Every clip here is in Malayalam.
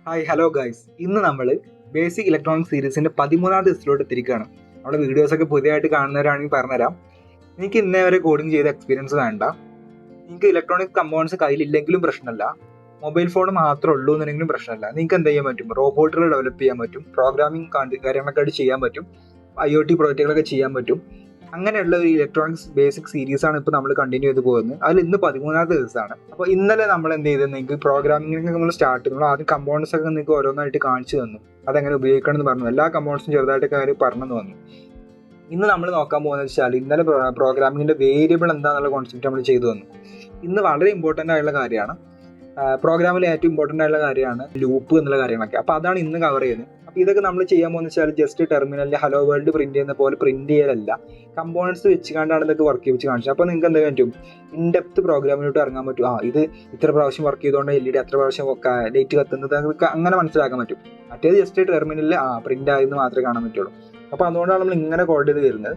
ഹായ് ഹലോ ഗൈസ്, ഇന്ന് നമ്മൾ ബേസിക് ഇലക്ട്രോണിക് സീരീസിന്റെ 13ാം ദിവസത്തിലോട്ട് എത്തിയിരിക്കുകയാണ്. നമ്മുടെ വീഡിയോസൊക്കെ പുതിയതായിട്ട് കാണുന്നവരാണെങ്കിൽ പറഞ്ഞുതരാം. നിങ്ങൾക്ക് ഇന്നേ വരെ കോഡിംഗ് ചെയ്ത എക്സ്പീരിയൻസ് വേണ്ട. നിങ്ങൾക്ക് ഇലക്ട്രോണിക് കമ്പോണൻസ് കയ്യിലില്ലെങ്കിലും പ്രശ്നമല്ല, മൊബൈൽ ഫോൺ മാത്രമേ ഉള്ളൂ എന്നുണ്ടെങ്കിലും പ്രശ്നമല്ല. നിങ്ങൾക്ക് എന്ത് ചെയ്യാൻ പറ്റും? റോബോട്ടുകൾ ഡെവലപ്പ് ചെയ്യാൻ പറ്റും, പ്രോഗ്രാമിംഗ് കാര്യങ്ങളൊക്കെ ആയിട്ട് ചെയ്യാൻ പറ്റും, IoT പ്രോജക്റ്റുകളൊക്കെ ചെയ്യാൻ പറ്റും. അങ്ങനെയുള്ള ഒരു ഇലക്ട്രോണിക്സ് ബേസിക് സീരീസാണ് ഇപ്പോൾ നമ്മൾ കണ്ടിന്യൂ ചെയ്ത് പോകുന്നത്. അതിൽ ഇന്ന് 13ാമത്തെ ദിവസമാണ്. അപ്പോൾ ഇന്നലെ നമ്മൾ എന്ത് ചെയ്തത്, നിങ്ങൾക്ക് പ്രോഗ്രാമിംഗ് നമ്മൾ സ്റ്റാർട്ട് ചെയ്തു. നമ്മൾ ആദ്യം കമ്പോണൻസ് ഒക്കെ നിങ്ങൾക്ക് ഓരോന്നായിട്ട് കാണിച്ചു തന്നു, അതെങ്ങനെ ഉപയോഗിക്കണം എന്ന് പറഞ്ഞു. എല്ലാ കമ്പോണൻസും ചെറുതായിട്ടൊക്കെ അവർ പറഞ്ഞു തന്നു. ഇന്ന് നമ്മൾ നോക്കാൻ പോകുന്നത് വെച്ചാൽ ഇന്നലെ പ്രോഗ്രാമിങ്ങിന്റെ വേരിയബിൾ എന്താണെന്നുള്ള കോൺസെപ്റ്റ് നമ്മൾ ചെയ്തു തന്നു. ഇന്ന് വളരെ ഇമ്പോർട്ടൻ്റ് ആയിട്ടുള്ള കാര്യമാണ്, പ്രോഗ്രാമിൽ ഏറ്റവും ഇമ്പോർട്ടൻ്റ് ആയിട്ടുള്ള കാര്യമാണ് ലൂപ്പ് എന്നുള്ള കാര്യങ്ങളൊക്കെ. അപ്പോൾ അതാണ് ഇന്ന് കവർ ചെയ്യുന്നത്. അപ്പോൾ ഇതൊക്കെ നമ്മൾ ചെയ്യാൻ പോകുന്നത് വെച്ചാൽ ജസ്റ്റ് ടെർമിനലിൽ ഹലോ വേൾഡ് പ്രിന്റ് ചെയ്യുന്ന പോലെ പ്രിന്റ് ചെയ്യലല്ല, കമ്പോണൻസ് വെച്ചുകൊണ്ടാണ് ഇതൊക്കെ വർക്ക് ചെയ്യിച്ച് കാണിച്ചത്. അപ്പോൾ നിങ്ങൾക്ക് എന്താ പറ്റും? ഇൻഡെപ്ത് പ്രോഗ്രാമിലോട്ട് ഇറങ്ങാൻ പറ്റും. ഇത് ഇത്ര പ്രാവശ്യം വർക്ക് ചെയ്തുകൊണ്ട് LED അത്ര പ്രാവശ്യം ലൈറ്റ് കത്തുന്നത് അങ്ങനെ മനസ്സിലാക്കാൻ പറ്റും. മറ്റേത് ജസ്റ്റ് ടെർമിനലിൽ പ്രിന്റ് ആയെന്ന് മാത്രമേ കാണാൻ പറ്റുള്ളൂ. അപ്പോൾ അതുകൊണ്ടാണ് നമ്മൾ ഇങ്ങനെ കോഡ് ചെയ്ത് വരുന്നത്.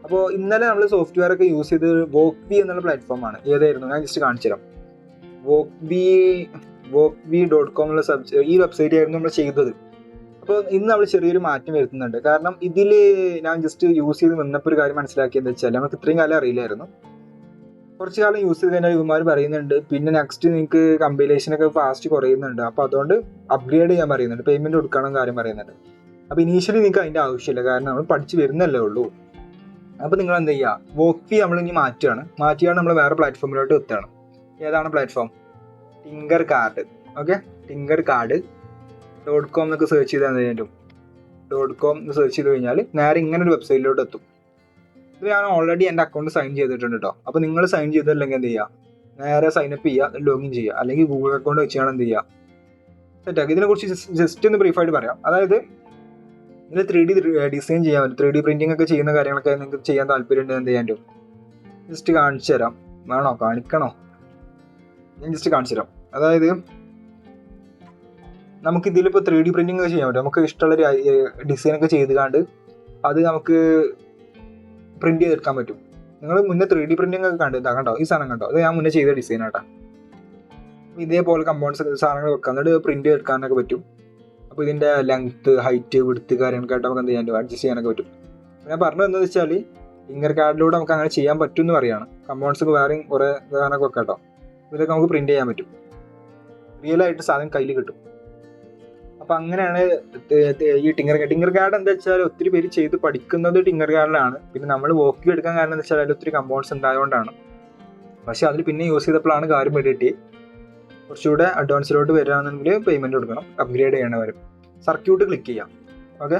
അപ്പോൾ ഇന്നലെ നമ്മൾ സോഫ്റ്റ്വെയർ ഒക്കെ യൂസ് ചെയ്ത് വോക്ക്ബി എന്നുള്ള പ്ലാറ്റ്ഫോമാണ്. ഏതായിരുന്നു ഞാൻ ജസ്റ്റ് കാണിച്ചു തരാം. wokvi.com എന്നുള്ള ഈ വെബ്സൈറ്റ് ആയിരുന്നു നമ്മൾ ചെയ്തത്. അപ്പോൾ ഇന്ന് നമ്മൾ ചെറിയൊരു മാറ്റം വരുത്തുന്നുണ്ട്. കാരണം ഇതിൽ ഞാൻ ജസ്റ്റ് യൂസ് ചെയ്ത് വന്നപ്പോൾ ഒരു കാര്യം മനസ്സിലാക്കിയെന്ന് വെച്ചാൽ നമുക്ക് ഇത്രയും കാലം അറിയില്ലായിരുന്നു. കുറച്ച് കാലം യൂസ് ചെയ്ത് കഴിഞ്ഞാൽ ഇവന്മാർ പറയുന്നുണ്ട് പിന്നെ നെക്സ്റ്റ് നിങ്ങൾക്ക് കമ്പൈലേഷനൊക്കെ ഫാസ്റ്റ് കുറയുന്നുണ്ട്, അപ്പോൾ അതുകൊണ്ട് അപ്ഗ്രേഡ് ചെയ്യാൻ പറയുന്നുണ്ട്, പേയ്മെൻറ്റ് കൊടുക്കണം കാര്യം പറയുന്നുണ്ട്. അപ്പോൾ ഇനീഷ്യലി നിങ്ങൾക്ക് അതിൻ്റെ ആവശ്യമില്ല, കാരണം നമ്മൾ പഠിച്ച് വരുന്നല്ലേ ഉള്ളൂ. അപ്പോൾ നിങ്ങൾ എന്ത് ചെയ്യുക, വോക്വി നമ്മൾ ഇനി മാറ്റിയാണ് നമ്മൾ വേറെ പ്ലാറ്റ്ഫോമിലോട്ട് എത്തുകയാണ്. ഏതാണ് പ്ലാറ്റ്ഫോം? ടിങ്കർകാർഡ്. ഓക്കെ, tinkercad.com എന്നൊക്കെ സെർച്ച് ചെയ്താൽ .com സെർച്ച് ചെയ്ത് കഴിഞ്ഞാൽ നേരെ ഇങ്ങനെ ഒരു വെബ്സൈറ്റിലോട്ട് എത്തും. ഇത് ഞാൻ ഓൾറെഡി എൻ്റെ അക്കൗണ്ട് സൈൻ ചെയ്തിട്ടുണ്ട് കേട്ടോ. അപ്പോൾ നിങ്ങൾ സൈൻ ചെയ്തില്ലെങ്കിൽ എന്ത് ചെയ്യുക, നേരെ സൈനപ്പ് ചെയ്യുക, ലോഗിൻ ചെയ്യുക, അല്ലെങ്കിൽ ഗൂഗിൾ അക്കൗണ്ട് വെച്ചാണ് എന്ത് ചെയ്യുക, സെറ്റാക്കി. ഇതിനെക്കുറിച്ച് ജസ്റ്റ് ഒന്ന് ബ്രീഫായിട്ട് പറയാം. അതായത് ഇതിൽ 3D ഡിസൈൻ ചെയ്യാൻ പറ്റും, 3D പ്രിന്റിംഗ് ഒക്കെ ചെയ്യുന്ന കാര്യങ്ങളൊക്കെ നിങ്ങൾക്ക് ചെയ്യാൻ താല്പര്യമുണ്ട്. എന്ത് ചെയ്യാൻ പറ്റും? ജസ്റ്റ് കാണിച്ചു തരാം. വേണോ? കാണിക്കണോ? ഞാൻ ജസ്റ്റ് കാണിച്ചു തരാം. അതായത് നമുക്ക് ഇതിലിപ്പോൾ 3D പ്രിന്റിംഗ് ഒക്കെ ചെയ്യാൻ പറ്റും. നമുക്ക് ഇഷ്ടമുള്ളൊരു ഡിസൈനൊക്കെ ചെയ്തുകൊണ്ട് അത് നമുക്ക് പ്രിന്റ് ചെയ്തെടുക്കാൻ പറ്റും. നിങ്ങൾ മുന്നേ 3D പ്രിന്റിംഗ് ഒക്കെ കണ്ടോ? ഈ സാധനം കണ്ടോ? അത് ഞാൻ മുന്നേ ചെയ്ത ഡിസൈൻ ആട്ടാ. ഇതേപോലെ കമ്പോണൻസ് സാധനങ്ങൾ വെക്കാം, എന്നിട്ട് പ്രിന്റ് ചെയ്തെടുക്കാനൊക്കെ പറ്റും. അപ്പോൾ ഇതിൻ്റെ ലെങ്ത്ത്, ഹൈറ്റ്, വിഡ്ത്ത് കാര്യങ്ങളൊക്കെ നമുക്ക് എന്ത് ചെയ്യാൻ പറ്റും? അഡ്ജസ്റ്റ് ചെയ്യാനൊക്കെ പറ്റും. ഞാൻ പറഞ്ഞു എന്താണെന്ന് വെച്ചാൽ ടിങ്കർകാർഡിലൂടെ നമുക്ക് അങ്ങനെ ചെയ്യാൻ പറ്റും എന്ന് പറയാണ്. കമ്പോണൻസ് ഒക്കെ വേറെയും കുറേ സാധനമൊക്കെ വെക്കാം കേട്ടോ. ഇതൊക്കെ നമുക്ക് പ്രിന്റ് ചെയ്യാൻ പറ്റും, റിയലായിട്ട് സാധനം കയ്യിൽ കിട്ടും. അപ്പം അങ്ങനെയാണ് ഈ ടിങ്കർകാർഡ് എന്താ വെച്ചാൽ ഒത്തിരി പേര് ചെയ്ത് പഠിക്കുന്നത് ടിങ്കർകാർഡിലാണ്. പിന്നെ നമ്മൾ വോക്വി എടുക്കാൻ കാരണം എന്താ വെച്ചാൽ അതിൽ ഒത്തിരി കമ്പോണൻസ് ഉണ്ടായതുകൊണ്ടാണ്. പക്ഷെ അതിൽ പിന്നെ യൂസ് ചെയ്തപ്പോഴാണ് കാര്യം വേണ്ടിയിട്ട് കുറച്ചുകൂടെ അഡ്വാൻസിലോട്ട് വരികയാണെന്നുണ്ടെങ്കിൽ പേയ്മെൻറ്റ് കൊടുക്കണം, അപ്ഗ്രേഡ് ചെയ്യണവരും. സർക്യൂട്ട് ക്ലിക്ക് ചെയ്യാം. ഓക്കെ,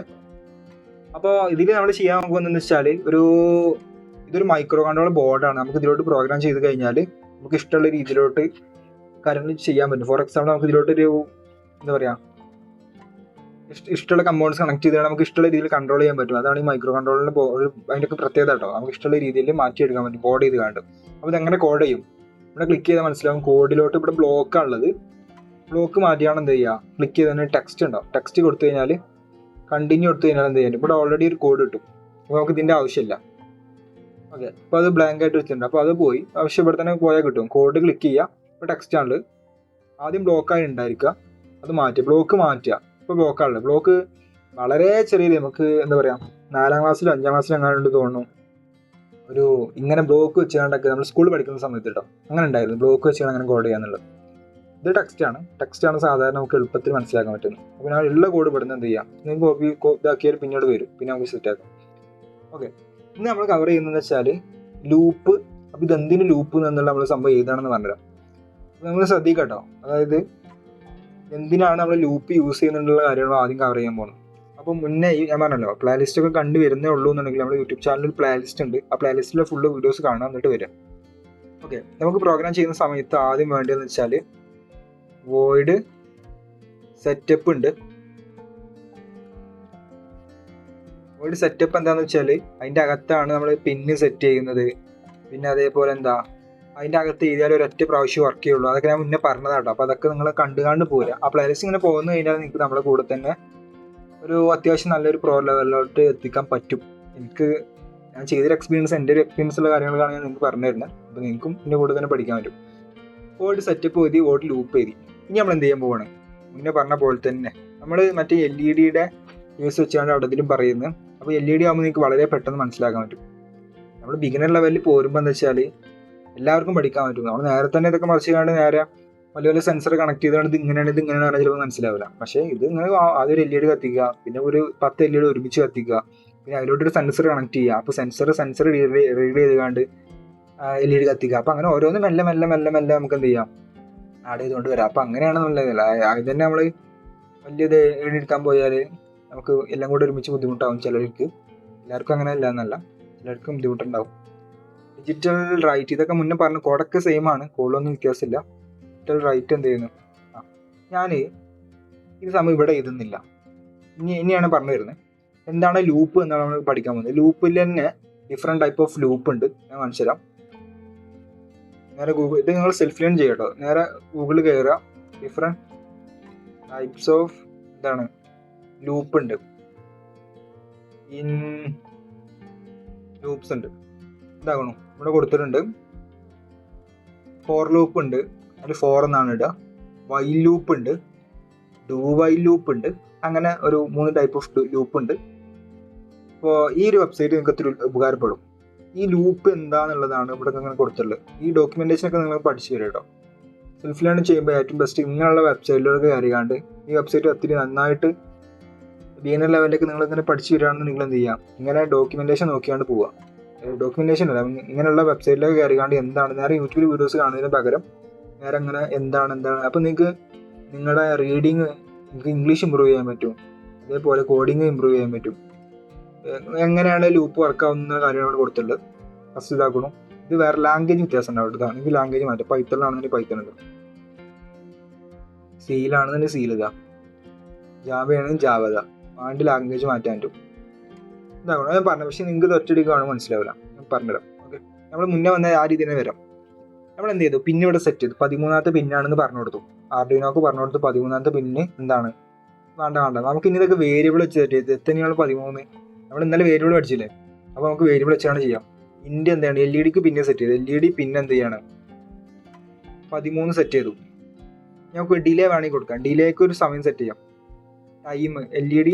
അപ്പോൾ ഇതിൽ നമ്മൾ ചെയ്യാൻ പോകുന്നതെന്ന് വെച്ചാൽ ഇതൊരു മൈക്രോ കൺട്രോളർ ബോർഡാണ്. നമുക്ക് ഇതിലോട്ട് പ്രോഗ്രാം ചെയ്ത് കഴിഞ്ഞാൽ നമുക്ക് ഇഷ്ടമുള്ള രീതിയിലോട്ട് കാര്യങ്ങൾ ചെയ്യാൻ പറ്റും. ഫോർ എക്സാമ്പിൾ നമുക്ക് ഇതിലോട്ടൊരു എന്താ പറയുക, ഇഷ്ടമുള്ള കമ്പോണൻസ് കണക്ട് ചെയ്താൽ നമുക്ക് ഇഷ്ടമുള്ള രീതിയിൽ കൺട്രോൾ ചെയ്യാൻ പറ്റും. അതാണ് ഈ മൈക്രോ കൺട്രോളറിൻ്റെ അതിൻ്റെയൊക്കെ പ്രത്യേകത കേട്ടോ. നമുക്ക് ഇഷ്ടമുള്ള രീതിയിൽ മാറ്റിയെടുക്കാൻ പറ്റും കോഡ് ചെയ്ത് കണ്ട്. അപ്പോൾ ഇതെങ്ങനെ കോഡ് ചെയ്യും? ഇവിടെ ക്ലിക്ക് ചെയ്താൽ മനസ്സിലാവും. കോഡിലോട്ട് ഇവിടെ ബ്ലോക്കാണുള്ളത്. ബ്ലോക്ക് മാറ്റിയാണ് എന്ത് ചെയ്യുക, ക്ലിക്ക് ചെയ്ത് തന്നെ ടെക്സ്റ്റ് ഉണ്ടാവും. ടെക്സ്റ്റ് കൊടുത്തു കഴിഞ്ഞാൽ കണ്ടിന്യൂ കൊടുത്തു കഴിഞ്ഞാൽ എന്ത് ചെയ്യാൻ ഇവിടെ ഓൾറെഡി ഒരു കോഡ് കിട്ടും. അപ്പോൾ നമുക്ക് ഇതിൻ്റെ ആവശ്യമില്ല. ഓക്കെ, അപ്പോൾ അത് ബ്ലാങ്ക് ആയിട്ട് വെച്ചിട്ടുണ്ട്. അപ്പോൾ അത് പോയി, ആവശ്യം ഇവിടെ തന്നെ പോയാൽ കിട്ടും. കോഡ് ക്ലിക്ക് ചെയ്യുക, ഇപ്പോൾ ടെക്സ്റ്റ് ആണുള്ളത്. ആദ്യം ബ്ലോക്കായി ഉണ്ടായിരിക്കുക, അത് മാറ്റുക, ബ്ലോക്ക് മാറ്റുക. ഇപ്പോൾ ബ്ലോക്കാണുള്ളത്. ബ്ലോക്ക് വളരെ ചെറിയത്, നമുക്ക് എന്താ പറയുക 4ാം ക്ലാസ്സിലും 5ാം ക്ലാസ്സിലും എങ്ങാണ്ട് തോന്നുന്നു ഒരു ഇങ്ങനെ ബ്ലോക്ക് വെച്ചുകൊണ്ടൊക്കെ നമ്മൾ സ്കൂളിൽ പഠിക്കുന്ന സമയത്ത് കേട്ടോ അങ്ങനെ ഉണ്ടായിരുന്നു. ബ്ലോക്ക് വെച്ചുകൊണ്ട് അങ്ങനെ കോഡ് ചെയ്യാന്നുള്ളത്. ഇത് ടെക്സ്റ്റാണ് സാധാരണ നമുക്ക് എളുപ്പത്തിൽ മനസ്സിലാക്കാൻ പറ്റുന്നത്. അപ്പോൾ ഞാൻ ഉള്ള കോഡ് പെടുന്നത് എന്ത് ചെയ്യാം, നിങ്ങൾക്ക് കോപ്പി ഇതാക്കിയാൽ പിന്നീട് വരും, പിന്നെ നമുക്ക് സെറ്റാക്കാം. ഓക്കെ, ഇന്ന് നമ്മൾ കവർ ചെയ്യുന്നതെന്ന് വെച്ചാൽ ലൂപ്പ്. അപ്പോൾ ഇതെന്തിന് ലൂപ്പ് എന്നുള്ള നമ്മൾ സംഭവം ഏതാണെന്ന് പറഞ്ഞുതരാം. നമ്മൾ ശ്രദ്ധിക്കാം കേട്ടോ. അതായത് എന്തിനാണ് നമ്മൾ ലൂപ്പ് യൂസ് ചെയ്യുന്നുള്ള കാര്യങ്ങൾ ആദ്യം കവർ ചെയ്യാൻ പോകുന്നത്. അപ്പോൾ മുന്നേ ഞാൻ പറഞ്ഞല്ലോ പ്ലേലിസ്റ്റ് ഒക്കെ കണ്ടു വരുന്നേ ഉള്ളൂ എന്നുണ്ടെങ്കിൽ നമ്മുടെ യൂട്യൂബ് ചാനലിൽ പ്ലേലിസ്റ്റ് ഉണ്ട്. ആ പ്ലേലിസ്റ്റിലെ ഫുള്ള് വീഡിയോസ് കാണാൻ എന്നിട്ട് വരാം. ഓക്കെ, നമുക്ക് പ്രോഗ്രാം ചെയ്യുന്ന സമയത്ത് ആദ്യം വേണ്ടതെന്ന് വെച്ചാൽ വോയിഡ് സെറ്റപ്പ് ഉണ്ട്. വോയിഡ് സെറ്റപ്പ് എന്താണെന്ന് വെച്ചാൽ അതിൻ്റെ അകത്താണ് നമ്മൾ പിന്ന് സെറ്റ് ചെയ്യുന്നത്. പിന്നെ അതേപോലെ അതിൻ്റെ അകത്ത് എഴുതിയാൽ ഒരൊറ്റ പ്രാവശ്യം വർക്ക് ചെയ്യുള്ളൂ. അതൊക്കെ ഞാൻ മുന്നേ പറഞ്ഞതാട്ടോ. അപ്പോൾ അതൊക്കെ നിങ്ങൾ കണ്ടുകാണ്ട് പോരാ. ആ പ്ലേലിസ്റ്റ് ഇങ്ങനെ പോകുന്നു കഴിഞ്ഞാൽ നിങ്ങൾക്ക് നമ്മുടെ കൂടെ തന്നെ ഒരു അത്യാവശ്യം നല്ലൊരു പ്രോ ലെവലിലോട്ട് എത്തിക്കാൻ പറ്റും. ഞാൻ ചെയ്തൊരു എക്സ്പീരിയൻസ്, എൻ്റെ ഒരു എക്സ്പീരിയൻസ് ഉള്ള കാര്യങ്ങളാണ് ഞാൻ നിങ്ങൾക്ക് പറഞ്ഞു തരുന്നത്. അപ്പോൾ നിങ്ങൾക്കും എൻ്റെ കൂടെ തന്നെ പഠിക്കാൻ പറ്റും. വോയിഡ് സെറ്റപ്പ് എഴുതി, വോയിഡ് ലൂപ്പ് എഴുതി. ഇനി നമ്മൾ എന്ത് ചെയ്യാൻ പോവാണ്, മുന്നേ പറഞ്ഞ പോലെ തന്നെ നമ്മൾ മറ്റേ LED കേസ് വെച്ചാണ് അവിടെ ഇതിലും പറയുന്നത്. അപ്പോൾ LED ആകുമ്പോൾ നിങ്ങൾക്ക് വളരെ പെട്ടെന്ന് മനസ്സിലാക്കാൻ പറ്റും. നമ്മൾ ബിഗിനർ ലെവലിൽ പോരുമ്പോൾ എന്താ വെച്ചാൽ എല്ലാവർക്കും പഠിക്കാൻ പറ്റും. നമ്മൾ നേരെ തന്നെ ഇതൊക്കെ മറിച്ചുകൊണ്ട് നേരെ വലിയ വലിയ സെൻസർ കണക്ട് ചെയ്തുകൊണ്ട് ഇത് ഇങ്ങനെയാണ് ചിലപ്പോൾ മനസ്സിലാവില്ല. പക്ഷേ ഇത് ഇങ്ങനെ ആദ്യം ഒരു LED കത്തിക്കുക, പിന്നെ ഒരു 10 LED ഒരുമിച്ച് കത്തിക്കുക, പിന്നെ അതിലോട്ടൊരു സെൻസർ കണക്ട് ചെയ്യുക. അപ്പോൾ സെൻസർ റീഡ് ചെയ്തുകൊണ്ട് LED കത്തിക്കുക. അപ്പോൾ അങ്ങനെ ഓരോന്ന് മെല്ലെ മെല്ലെ മെല്ലെ മെല്ലെ നമുക്ക് എന്ത് ചെയ്യാം, ആഡ് ചെയ്തുകൊണ്ട് വരാം. അപ്പോൾ അങ്ങനെയാണ് നല്ലതല്ല. അത് തന്നെ നമ്മൾ വലിയത് എടുക്കാൻ പോയാൽ നമുക്ക് എല്ലാം കൂടെ ഒരുമിച്ച് ബുദ്ധിമുട്ടാവും ചിലർക്ക്. എല്ലാവർക്കും അങ്ങനെ അല്ല എന്നല്ല, ചിലർക്കും ബുദ്ധിമുട്ടുണ്ടാവും. ഡിജിറ്റൽ റൈറ്റ് ഇതൊക്കെ മുന്നേ പറഞ്ഞു, കോഡൊക്കെ സെയിം ആണ്, കോഡിലൊന്നും വ്യത്യാസമില്ല. ഡിജിറ്റൽ റൈറ്റ് എന്ത് ചെയ്യുന്നു, ഞാൻ ഇത് സമയം ഇവിടെ എഴുതുന്നില്ല. ഇനിയാണ് പറഞ്ഞു തരുന്നത് എന്താണ് ലൂപ്പ് എന്നാണ് നമ്മൾ പഠിക്കാൻ പോകുന്നത്. ലൂപ്പിൽ തന്നെ ഡിഫറെൻറ്റ് ടൈപ്പ് ഓഫ് ലൂപ്പ് ഉണ്ട്, ഞാൻ കാണിച്ചു തരാം. നേരെ ഇത് നിങ്ങൾ സെൽഫ് ലേൺ ചെയ്യട്ടോ. നേരെ ഗൂഗിളിൽ കയറുക, ഡിഫറെൻറ്റ് ടൈപ്സ് ഓഫ് എന്താണ് ലൂപ്പ് ഉണ്ട്, ഇൻ ലൂപ്സ് ഉണ്ട്. ഇതാകണം ഇവിടെ കൊടുത്തിട്ടുണ്ട്. ഫോർ ലൂപ്പ് ഉണ്ട്, അതിൽ ഫോർ എന്നാണ് ഇടുക. വൈൽ ലൂപ്പ് ഉണ്ട്, ഡു വൈൽ ലൂപ്പ് ഉണ്ട്. അങ്ങനെ ഒരു 3 ടൈപ്പ് ഓഫ് ലൂപ്പ് ഉണ്ട്. അപ്പോൾ ഈ ഒരു വെബ്സൈറ്റ് നിങ്ങൾക്ക് ഒത്തിരി ഉപകാരപ്പെടും. ഈ ലൂപ്പ് എന്താണെന്നുള്ളതാണ് ഇവിടെ അങ്ങനെ കൊടുത്തിട്ടുള്ളത്. ഈ ഡോക്യുമെന്റേഷനൊക്കെ നിങ്ങൾ പഠിച്ചു വരും കേട്ടോ. സെൽഫ് ലേൺ ചെയ്യുമ്പോൾ ഏറ്റവും ബെസ്റ്റ് ഇങ്ങനെയുള്ള വെബ്സൈറ്റിലൊക്കെ കയറിയാണ്ട് ഈ വെബ്സൈറ്റ് ഒത്തിരി നന്നായിട്ട് ബിഗിനർ ലെവലിലേക്ക് നിങ്ങൾ ഇങ്ങനെ പഠിച്ചു വരികയാണെന്ന് നിങ്ങൾ എന്ത് ചെയ്യാം, ഇങ്ങനെ ഡോക്യുമെന്റേഷൻ നോക്കിയാണ്ട് പോവുക. ഡോക്യുമെന്റേഷൻ അല്ല, ഇങ്ങനെയുള്ള വെബ്സൈറ്റിലേക്ക് കയറിയാണ്ട് എന്താണ് നേരെ യൂട്യൂബിൽ വീഡിയോസ് കാണുന്നതിന് പകരം നേരെ അങ്ങനെ എന്താണ് അപ്പോൾ നിങ്ങൾക്ക് നിങ്ങളുടെ റീഡിങ്, നിങ്ങൾക്ക് ഇംഗ്ലീഷ് ഇമ്പ്രൂവ് ചെയ്യാൻ പറ്റും, അതേപോലെ കോഡിങ് ഇമ്പ്രൂവ് ചെയ്യാൻ പറ്റും. എങ്ങനെയാണ് ലൂപ്പ് വർക്ക് ആവുന്ന കാര്യമാണ് കൊടുത്തിട്ടുള്ളത്. ഫസ്റ്റ് ഇതാക്കണം. ഇത് വേറെ ലാംഗ്വേജ് വ്യത്യാസം ഉണ്ടാവും. ഇതാണ് എനിക്ക് ലാംഗ്വേജ് മാറ്റാം. പൈത്തണിലാണെന്നുണ്ടെങ്കിൽ പൈത്തൺ ഇതാ, സീലാണെന്നുണ്ടെങ്കിൽ സീൽ ഇതാ, ജാവയാണെങ്കിൽ ജാവ ഇതാ. ആണ്ട് ലാംഗ്വേജ് മാറ്റാൻ പറ്റും. ഇതാകണം ഞാൻ പറഞ്ഞു. പക്ഷേ നിങ്ങൾക്ക് ഇത് ഒറ്റയടിക്ക് കാണുമ്പോൾ മനസ്സിലാവില്ല, ഞാൻ പറഞ്ഞിടാം. ഓക്കെ, നമ്മൾ മുന്നേ വന്ന ആ രീതിയിൽ വരാം. നമ്മൾ എന്ത് ചെയ്തു, പിന്നെ ഇവിടെ സെറ്റ് ചെയ്തു. 13ാമത്തെ പിന്നാണെന്ന് പറഞ്ഞു കൊടുത്തു. ആർഡിനോക്ക് പറഞ്ഞു കൊടുത്തു 13ാമത്തെ പിന്ന് എന്താണ്, വേണ്ട നമുക്ക് ഇനി ഇതൊക്കെ വേരിയബിൾ വെച്ച് സെറ്റ് ചെയ്ത്. എത്രയാണ് 13? നമ്മൾ ഇന്നലെ വേരിയബിൾ പഠിച്ചില്ലേ, അപ്പോൾ നമുക്ക് വേരിയബിൾ വെച്ചാണ് ചെയ്യാം. ഇൻ്റെ എന്താണ് LED പിന്നെ സെറ്റ് ചെയ്ത്. LED പിന്നെ എന്ത് ചെയ്യാണ്, 13 സെറ്റ് ചെയ്തു. നമുക്ക് ഡിലേ വേണമെങ്കിൽ കൊടുക്കാം. ഡിലേക്ക് ഒരു സമയം സെറ്റ് ചെയ്യാം. Time LED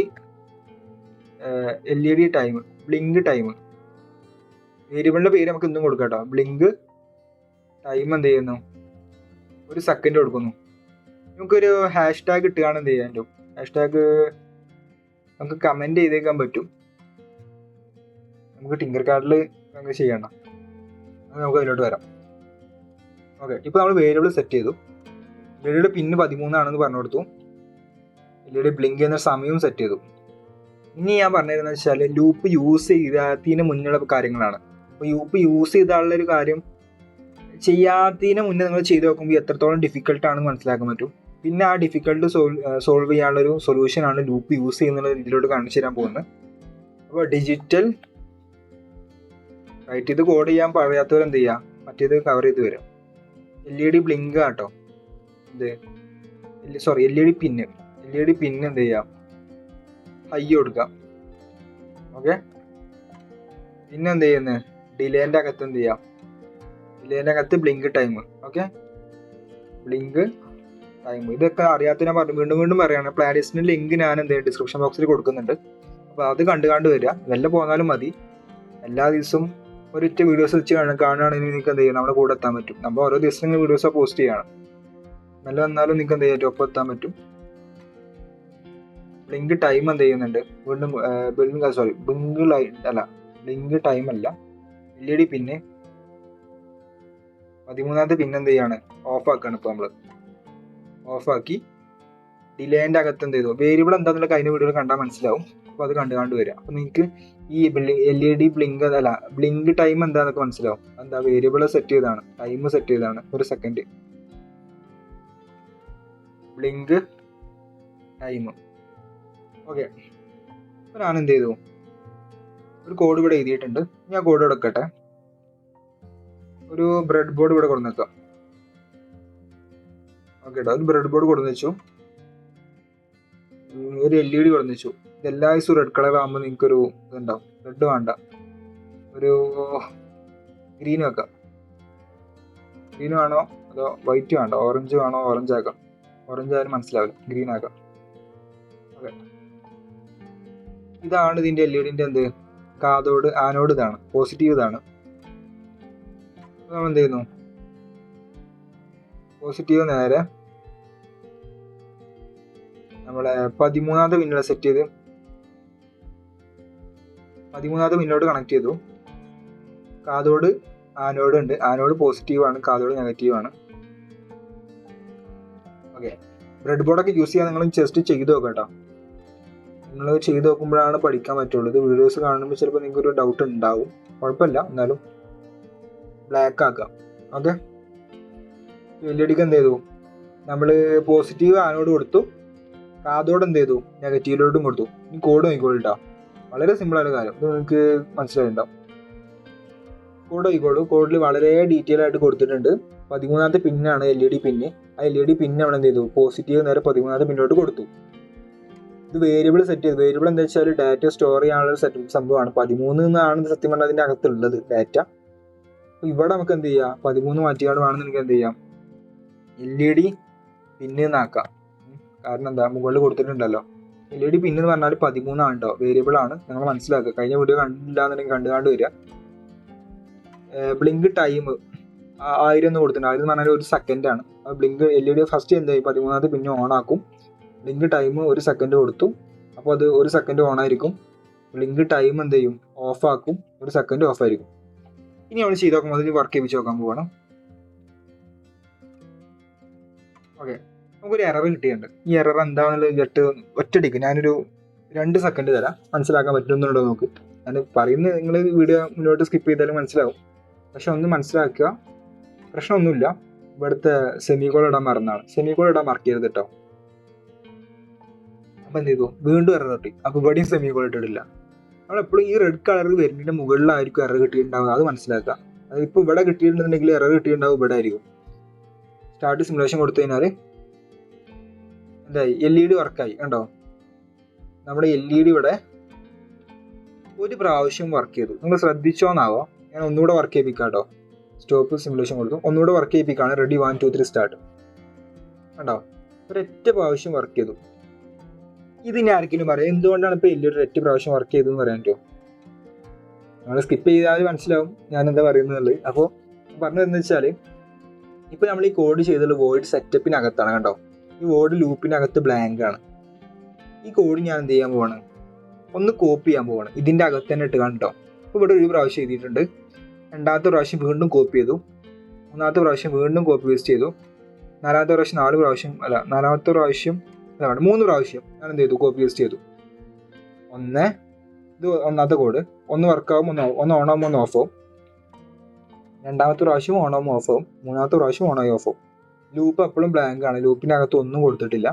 time, blink time. വേരിയബിളിൻ്റെ പേര് നമുക്ക് എന്തും കൊടുക്കാം കേട്ടോ. ബ്ലിങ്ക് ടൈം എന്ത് ചെയ്യുന്നു, 1 സെക്കൻഡ് കൊടുക്കുന്നു. നമുക്കൊരു #ടാഗ് ഇട്ടുകയാണ് എന്ത് ചെയ്യാൻ പറ്റും. #ടാഗ് നമുക്ക് കമൻറ്റ് ചെയ്തേക്കാൻ പറ്റും. നമുക്ക് ടിങ്കർ കാർഡിൽ നമുക്ക് ചെയ്യണം. നമുക്ക് അതിലോട്ട് വരാം. ഓക്കെ, ഇപ്പോൾ നമ്മൾ വേരിയബിൾ സെറ്റ് ചെയ്തു. LED പിന്ന് 13 ആണെന്ന് പറഞ്ഞു കൊടുത്തു. LED ബ്ലിങ്ക് ചെയ്യുന്ന സമയവും സെറ്റ് ചെയ്തു. ഇനി ഞാൻ പറഞ്ഞിരുന്നത് വെച്ചാൽ ലൂപ്പ് യൂസ് ചെയ്താത്തതിന് മുന്നുള്ള കാര്യങ്ങളാണ്. അപ്പോൾ ലൂപ്പ് യൂസ് ചെയ്താലുള്ളൊരു കാര്യം ചെയ്യാത്തതിന് മുന്നേ നിങ്ങൾ ചെയ്ത് നോക്കുമ്പോൾ എത്രത്തോളം ഡിഫിക്കൽട്ടാണെന്ന് മനസ്സിലാക്കാൻ പറ്റും. പിന്നെ ആ ഡിഫിക്കൽട്ട് സോൾവ് ചെയ്യാനുള്ളൊരു സൊല്യൂഷനാണ് ലൂപ്പ് യൂസ് ചെയ്യുന്ന രീതിയിലോട്ട് കാണിച്ചു തരാൻ പോകുന്നത്. അപ്പോൾ ഡിജിറ്റൽ റൈറ്റ്, ഇത് കോഡ് ചെയ്യാൻ പറയാത്തവർ എന്ത് ചെയ്യുക, മറ്റേത് കവർ ചെയ്ത് വരും. LED ബ്ലിങ്ക് ആട്ടോ ഇത്, LED പിന്ന് എന്ത് ചെയ്യാം, ഹൈ കൊടുക്കാം. ഓക്കെ, പിന്നെ എന്ത് ചെയ്യുന്നത്, ഡിലേൻ്റെ അകത്ത് എന്ത് ചെയ്യാം, ഡിലേൻ്റെ അകത്ത് blink time. Okay, blink time ഇതൊക്കെ അറിയാത്ത ഞാൻ വീണ്ടും പറയുകയാണ്. പ്ലാലിസ്റ്റിൻ്റെ ലിങ്ക് ഞാൻ എന്ത് ചെയ്യും, ഡിസ്ക്രിപ്ഷൻ ബോക്സിൽ കൊടുക്കുന്നുണ്ട്. അപ്പോൾ അത് കണ്ടു വരിക. വല്ല പോന്നാലും മതി. എല്ലാ ദിവസവും ഒരൊറ്റ വീഡിയോസ് വെച്ച് കാണുകയാണെങ്കിൽ നിങ്ങൾക്ക് എന്ത് ചെയ്യാം, നമ്മുടെ കൂടെ എത്താൻ പറ്റും. നമ്മൾ ഓരോ ദിവസം വീഡിയോസ് പോസ്റ്റ് ചെയ്യണം. നല്ല വന്നാലും നിങ്ങൾക്ക് എന്ത് ചെയ്യാം, ഒപ്പം എത്താൻ പറ്റും. ബ്ലിങ്ക് ടൈം എന്ത് ചെയ്യുന്നുണ്ട്, വീണ്ടും ബ്ലിങ്ക് ടൈം അല്ല, LED പിന്നെ 13ാമത്തെ പിന്നെ എന്ത് ചെയ്യാണ്, ഓഫ് ആക്കുകയാണ്. ഇപ്പോൾ നമ്മൾ ഓഫാക്കി ഡിലേൻ്റെ അകത്ത് എന്ത് ചെയ്തു, വേരിയബിൾ എന്താണെന്നുള്ള കഴിഞ്ഞ വീഡിയോയിൽ കണ്ടാൽ മനസ്സിലാവും. അപ്പോൾ അത് കണ്ടു വരിക. അപ്പോൾ നിങ്ങൾക്ക് ഈ LED ബ്ലിങ്ക് ടൈം എന്താണെന്നൊക്കെ മനസ്സിലാവും. എന്താ, വേരിയബിൾ സെറ്റ് ചെയ്താണ്, ടൈം സെറ്റ് ചെയ്താണ്, 1 സെക്കൻഡ് ബ്ലിങ്ക് ടൈം. ഓക്കെ, അപ്പോൾ ഞാൻ എന്ത് ചെയ്തു, ഒരു കോഡ് ഇവിടെ എഴുതിയിട്ടുണ്ട്. ഞാൻ കോഡ് എടുക്കട്ടെ. ഒരു ബ്രെഡ് ബോർഡ് ഇവിടെ കൊണ്ടു വെക്കാം. ഓക്കെ കേട്ടോ, ഒരു ബ്രെഡ് ബോർഡ് കൊണ്ടു വെച്ചു. ഒരു LED കൊണ്ടു വെച്ചു. ഇതെല്ലാ ദിവസവും റെഡ് കളർ ആകുമ്പോൾ നിങ്ങൾക്കൊരു ഇതുണ്ടാവും. റെഡ് വേണ്ട, ഒരു ഗ്രീൻ വെക്കാം. ഗ്രീൻ വേണോ അതോ വൈറ്റ് വേണ്ട, ഓറഞ്ച് വേണോ ഓറഞ്ച് ആക്കാം. ഓറഞ്ച് ആയാലും മനസ്സിലാവില്ല, ഗ്രീൻ ആക്കാം. ഓക്കെ, ഇതാണ് ഇതിൻ്റെ LED എന്ത് കാഥോഡ്, ആനോഡ് ഇതാണ്, പോസിറ്റീവ് ഇതാണ്. നമ്മൾ എന്ത് ചെയ്യുന്നു, പോസിറ്റീവ് നേരെ നമ്മളെ 13ാമത്തെ പിന്നിൽ സെറ്റ് ചെയ്ത് 13ാമത്തെ പിന്നോട്ട് കണക്ട് ചെയ്തു. കാഥോഡ് ആനോഡ് ഉണ്ട്, ആനോഡ് പോസിറ്റീവ് ആണ്, കാഥോഡ് നെഗറ്റീവ് ആണ്. ഓക്കെ, ബ്രെഡ് ബോർഡൊക്കെ യൂസ് ചെയ്യാൻ നിങ്ങൾ ജസ്റ്റ് ചെയ്ത് നോക്കാം കേട്ടോ. നിങ്ങൾ ചെയ്ത് നോക്കുമ്പോഴാണ് പഠിക്കാൻ പറ്റുള്ളൂ. ഇത് വീഡിയോസ് കാണുമ്പോൾ ചിലപ്പോൾ നിങ്ങൾക്ക് ഒരു ഡൗട്ട് ഉണ്ടാവും, കുഴപ്പമില്ല, എന്നാലും ബ്ലാക്ക് ആക്കാം. ഓക്കെ, LED എന്ത് ചെയ്തു, നമ്മൾ പോസിറ്റീവ് ആനോട് കൊടുത്തു, കാഥോഡ് എന്ത് ചെയ്തു നെഗറ്റീവിലോട്ടും കൊടുത്തു. ഇനി കോഡ് നോക്കിക്കോളൂ കേട്ടോ, വളരെ സിമ്പിളായ കാര്യം, ഇത് നിങ്ങൾക്ക് മനസ്സിലായിട്ടുണ്ടാവും. കോഡ് നോക്കിക്കോളൂ, കോഡിൽ വളരെ ഡീറ്റെയിൽ ആയിട്ട് കൊടുത്തിട്ടുണ്ട്. 13ാമത്തെ പിന്നാണ് LED പിന്ന്. ആ LED പിന്ന് നമ്മൾ എന്ത് ചെയ്തു, പോസിറ്റീവ് നേരെ 13ാമത്തെ പിന്നോട്ട് കൊടുത്തു. ഇത് വേരിയബിൾ സെറ്റ് ചെയ്തു. വേരിയബിൾ എന്താ വെച്ചാൽ ഡാറ്റ സ്റ്റോർ ചെയ്യാനുള്ള സെറ്റ് സംഭവമാണ്. 13 എന്നാണ് സത്യം പറഞ്ഞാൽ അതിൻ്റെ അകത്തുള്ളത് ഡാറ്റ. അപ്പോൾ ഇവിടെ നമുക്ക് എന്ത് ചെയ്യാം, 13 മാറ്റിയാണ് വേണമെന്ന് എന്ത് ചെയ്യാം, LED പിന്നാക്കാം. കാരണം എന്താ, മുകളിൽ കൊടുത്തിട്ടുണ്ടല്ലോ. LED പിന്ന് എന്ന് പറഞ്ഞാൽ 13 ആണ് കേട്ടോ, വേരിയബിൾ ആണ്, നിങ്ങൾ മനസ്സിലാക്കുക. കഴിഞ്ഞ വീഡിയോ കണ്ടില്ല എന്നുണ്ടെങ്കിൽ കണ്ടുകാണ്ട് വരിക. ബ്ലിങ്ക് ടൈം 1000 എന്ന് കൊടുത്തിട്ടുണ്ട്. 1000 എന്ന് പറഞ്ഞാൽ 1 സെക്കൻഡ് ആണ്. ആ ബ്ലിങ്ക് LED ഫസ്റ്റ് എന്ത് ചെയ്യും, 13ാമത്തെ പിന്നെ ഓൺ ആക്കും. ബ്ലിങ്ക് ടൈം 1 സെക്കൻഡ് കൊടുത്തു, അപ്പോൾ അത് 1 സെക്കൻഡ് ഓൺ ആയിരിക്കും. ബ്ലിങ്ക് ടൈം എന്ത് ചെയ്യും, ഓഫ് ആക്കും, 1 സെക്കൻഡ് ഓഫ് ആയിരിക്കും. ഇനി നമ്മൾ ചെയ്ത് നോക്കുമ്പോൾ അതിന് വർക്ക് ചെയ്യിപ്പിച്ച് നോക്കാൻ പോകണം. ഓക്കെ, നമുക്കൊരു എറർ കിട്ടിയിട്ടുണ്ട്. ഈ എറർ എന്താണെന്നുള്ളത് ഒറ്റടിക്ക് ഞാനൊരു 2 സെക്കൻഡ് തരാം, മനസ്സിലാക്കാൻ പറ്റുന്നുണ്ടോ നോക്ക്. ഞാൻ പറയുന്നത് നിങ്ങൾ വീഡിയോ മുന്നോട്ട് സ്കിപ്പ് ചെയ്താലും മനസ്സിലാവും, പക്ഷെ ഒന്ന് മനസ്സിലാക്കുക. പ്രശ്നമൊന്നുമില്ല. ഇവിടുത്തെ സെമികോൾ ഇടാൻ മറന്നാണ്, സെമികോൾ ഇടാൻ മറക്കരുത് കേട്ടോ. അപ്പം എന്ത് ചെയ്തു, വീണ്ടും എറർ കിട്ടി. അപ്പോൾ ഇവിടെയും സെമികോൾ ഇട്ടിട്ടില്ല. നമ്മളെപ്പോഴും ഈ റെഡ് കളർ വരുന്നതിൻ്റെ മുകളിലായിരിക്കും എറർ കിട്ടിയിട്ടുണ്ടാവുക, അത് മനസ്സിലാക്കുക. അത് ഇപ്പോൾ ഇവിടെ കിട്ടിയിട്ടുണ്ടെന്നുണ്ടെങ്കിൽ എറർ കിട്ടിയിട്ടുണ്ടാവും ഇവിടെ ആയിരിക്കും. സ്റ്റാർട്ട് സിമുലേഷൻ കൊടുത്തു കഴിഞ്ഞാൽ എന്തായി, LED വർക്കായി കണ്ടോ. നമ്മുടെ LED ഇവിടെ ഒരു പ്രാവശ്യം വർക്ക് ചെയ്തു. നിങ്ങൾ ശ്രദ്ധിച്ചോന്നാവോ, ഞാൻ ഒന്നുകൂടെ വർക്ക് ചെയ്യിപ്പിക്കാം കേട്ടോ. സ്റ്റോപ്പ് സിമുലേഷൻ കൊടുത്തു, ഒന്നുകൂടെ വർക്ക് ചെയ്യിപ്പിക്കുകയാണ്. Ready 1 2 3 start. കണ്ടോ, ഒരൊറ്റ പ്രാവശ്യം വർക്ക് ചെയ്തു. ഇതിന് ആർക്കെങ്കിലും പറയാം എന്തുകൊണ്ടാണ് ഇപ്പോൾ LED ഒരൊറ്റ പ്രാവശ്യം വർക്ക് ചെയ്തതെന്ന് പറയാൻ പറ്റുമോ? നമ്മൾ സ്കിപ്പ് ചെയ്താൽ മനസ്സിലാവും ഞാൻ എന്താ പറയുന്നത്. അപ്പോൾ പറഞ്ഞതെന്ന് വെച്ചാൽ, ഇപ്പോൾ നമ്മൾ ഈ കോഡ് ചെയ്തുള്ള വേർഡ് സെറ്റപ്പിനകത്താണ് കണ്ടോ. ഈ വേർഡ് ലൂപ്പിനകത്ത് ബ്ലാങ്ക് ആണ്. ഈ കോഡ് ഞാൻ എന്ത് ചെയ്യാൻ പോവാണ്, ഒന്ന് കോപ്പി ചെയ്യാൻ പോവാണ്. ഇതിൻ്റെ അകത്ത് തന്നെ ഇട്ട് കണ്ടോ. ഇപ്പോൾ ഇവിടെ ഒരു പ്രാവശ്യം എഴുതിയിട്ടുണ്ട്, രണ്ടാമത്തെ പ്രാവശ്യം വീണ്ടും കോപ്പി ചെയ്തു, മൂന്നാമത്തെ പ്രാവശ്യം വീണ്ടും കോപ്പി പേസ്റ്റ് ചെയ്തു, നാലാമത്തെ പ്രാവശ്യം 3 പ്രാവശ്യം ഞാൻ എന്ത് ചെയ്തു, കോപ്പി പേസ്റ്റ് ചെയ്തു. ഇത് ഒന്നാമത്തെ കോഡ്, ഒന്ന് വർക്കാവും, ഒന്ന് ഓണാവും, ഒന്ന് ഓഫ് ആവും. രണ്ടാമത്തെ പ്രാവശ്യം ഓണാവും ഓഫ് ആവും, മൂന്നാമത്തെ പ്രാവശ്യം ഓണായി ഓഫ് ആവും. ലൂപ്പ് എപ്പോഴും ബ്ലാങ്ക് ആണ്, ലൂപ്പിനകത്ത് ഒന്നും കൊടുത്തിട്ടില്ല.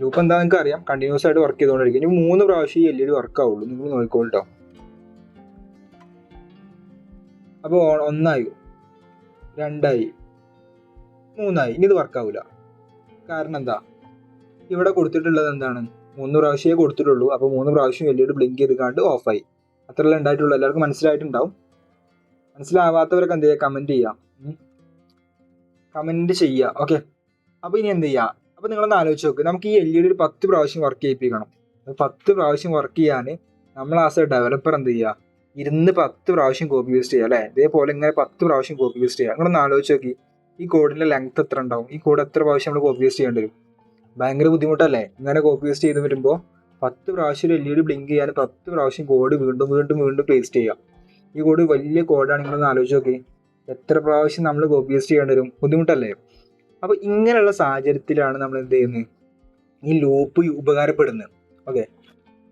ലൂപ്പ് എന്താ നിങ്ങൾക്ക് അറിയാം, കണ്ടിന്യൂസ് ആയിട്ട് വർക്ക് ചെയ്തുകൊണ്ടിരിക്കും. ഇനി 3 പ്രാവശ്യം ഈ LED വർക്ക് ആവുള്ളൂ, നിങ്ങൾ നോക്കിക്കോളൂ കേട്ടോ. അപ്പോൾ 1 ആയി, 2 ആയി, 3 ആയി. ഇനി ഇത് വർക്കാവില്ല. കാരണം എന്താ, ഇവിടെ കൊടുത്തിട്ടുള്ളത് എന്താണ്, 3 പ്രാവശ്യമേ കൊടുത്തിട്ടുള്ളൂ. അപ്പോൾ 3 പ്രാവശ്യം LED ബ്ലിങ്ക് ചെയ്ത് കണ്ട് ഓഫായി. അത്രയല്ലേ ഉണ്ടായിട്ടുള്ളൂ. എല്ലാവർക്കും മനസ്സിലായിട്ടുണ്ടാവും. മനസ്സിലാവാത്തവരൊക്കെ എന്ത് ചെയ്യുക, കമൻറ്റ് ചെയ്യുക. ഓക്കെ, അപ്പോൾ ഇനി എന്ത് ചെയ്യുക, അപ്പോൾ നിങ്ങളൊന്ന് ആലോചിച്ച് നോക്ക്. നമുക്ക് ഈ LED ഒരു 10 പ്രാവശ്യം വർക്ക് ചെയ്യിപ്പിക്കണം. 10 പ്രാവശ്യം വർക്ക് ചെയ്യാൻ നമ്മൾ ആസ് എ ഡെവലപ്പർ എന്ത് ചെയ്യുക, ഇരുന്ന് 10 പ്രാവശ്യം കോപ്പി പേസ്റ്റ് ചെയ്യുക അല്ലേ. ഇതേപോലെ ഇങ്ങനെ 10 പ്രാവശ്യം കോപ്പി പേസ്റ്റ് ചെയ്യുക. നിങ്ങളൊന്ന് ആലോചിച്ച് നോക്കി, ഈ കോഡിൻ്റെ ലെങ്ത് എത്ര ഉണ്ടാവും, ഈ കോഡ് എത്ര പ്രാവശ്യം നമ്മൾ കോപ്പി പേസ്റ്റ് ചെയ്യേണ്ടി വരും. ഭയങ്കര ബുദ്ധിമുട്ടല്ലേ ഇങ്ങനെ കോപ്പി പേസ്റ്റ് ചെയ്ത് വരുമ്പോൾ. 10 പ്രാവശ്യം LED ബ്ലിങ്ക് ചെയ്യാൻ 10 പ്രാവശ്യം കോഡ് വീണ്ടും പേസ്റ്റ് ചെയ്യുക. ഈ കോഡ് വലിയ കോഡാണ്. നിങ്ങളൊന്ന് ആലോചിച്ച് നോക്കി, എത്ര പ്രാവശ്യം നമ്മൾ കോപ്പി പേസ്റ്റ് ചെയ്യേണ്ടി വരും, ബുദ്ധിമുട്ടല്ലേ. അപ്പോൾ ഇങ്ങനെയുള്ള സാഹചര്യത്തിലാണ് നമ്മൾ എന്ത് ചെയ്യുന്നത്, ഈ ലൂപ്പ് ഉപകാരപ്പെടുന്നത്. ഓക്കെ,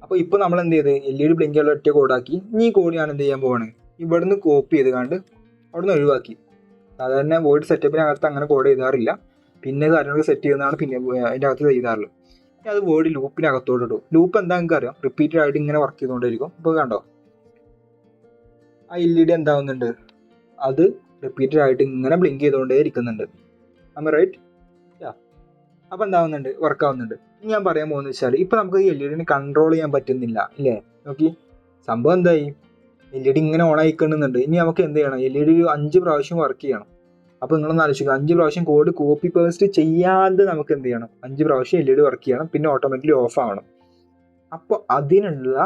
അപ്പോൾ ഇപ്പോൾ നമ്മൾ എന്ത് ചെയ്ത് LED ബ്ലിങ്ക് ചെയ്യാനുള്ള ഒറ്റ കോഡാക്കി. ഇനി ഈ കോഡ് ഞാൻ എന്ത് ചെയ്യാൻ പോവാണ്, ഇവിടുന്ന് കോപ്പി ചെയ്ത് കണ്ട് അവിടുന്ന് ഒഴിവാക്കി. സാധാരണ വേർഡ് സെറ്റപ്പിനകത്ത് അങ്ങനെ കോഡ് ചെയ്താറില്ല, പിന്നെ കാര്യങ്ങളൊക്കെ സെറ്റ് ചെയ്യുന്നതാണ് പിന്നെ അതിൻ്റെ അകത്ത് ചെയ്താറുള്ളൂ. അത് വേർഡ് ലൂപ്പിനകത്തോട്ട് ഇടും. ലൂപ്പ് എന്താ നിങ്ങൾക്ക് അറിയാം, റിപ്പീറ്റഡ് ആയിട്ട് ഇങ്ങനെ വർക്ക് ചെയ്തുകൊണ്ടിരിക്കും. ഇപ്പോൾ കണ്ടോ, ആ LED എന്താവുന്നുണ്ട്, അത് റിപ്പീറ്റഡ് ആയിട്ട് ഇങ്ങനെ ബ്ലിങ്ക് ചെയ്തുകൊണ്ടേ ഇരിക്കുന്നുണ്ട്. റൈറ്റ്. അപ്പോൾ എന്താവുന്നുണ്ട്, വർക്ക് ആവുന്നുണ്ട്. ഇനി ഞാൻ പറയാൻ പോകുന്നത് വെച്ചാൽ, ഇപ്പോൾ നമുക്ക് ഈ LED കൺട്രോൾ ചെയ്യാൻ പറ്റുന്നില്ല ഇല്ലേ. നോക്കി, സംഭവം എന്തായി, LED ഇങ്ങനെ ഓൺ ആയിക്കുന്നുണ്ട്. ഇനി നമുക്ക് എന്ത് ചെയ്യണം, LED ഒരു 5 പ്രാവശ്യം വർക്ക് ചെയ്യണം. അപ്പോൾ നിങ്ങളൊന്ന് ആലോചിക്കുക, 5 പ്രാവശ്യം കോഡ് കോപ്പി പേസ്റ്റ് ചെയ്യാതെ നമുക്ക് എന്ത് ചെയ്യണം, 5 പ്രാവശ്യം LED വർക്ക് ചെയ്യണം, പിന്നെ ഓട്ടോമാറ്റിക്കലി ഓഫ് ആവണം. അപ്പോൾ അതിനുള്ള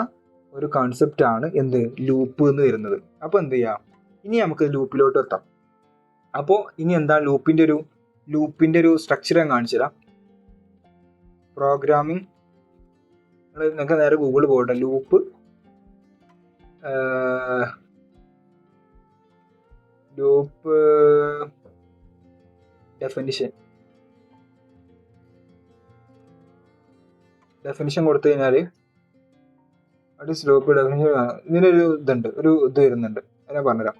ഒരു കോൺസെപ്റ്റ് ആണ് എന്ത്, ലൂപ്പ് എന്ന് വരുന്നത്. അപ്പോൾ എന്ത് ചെയ്യാം, ഇനി നമുക്ക് ലൂപ്പിലോട്ട് എത്താം. അപ്പോൾ ഇനി എന്താ ലൂപ്പിന്റെ ഒരു സ്ട്രക്ചർ ഞാൻ കാണിച്ചു തരാം. പ്രോഗ്രാമിംഗ് നിങ്ങൾക്ക് നേരെ ഗൂഗിൾ പോകട്ടെ, ലൂപ്പ് ഡെഫിനിഷൻ കൊടുത്തു കഴിഞ്ഞാൽ അത് ലൂപ്പ് ഡെഫിനിഷൻ ഇതിനൊരു ഇത് വരുന്നുണ്ട്, ഞാൻ പറഞ്ഞുതരാം.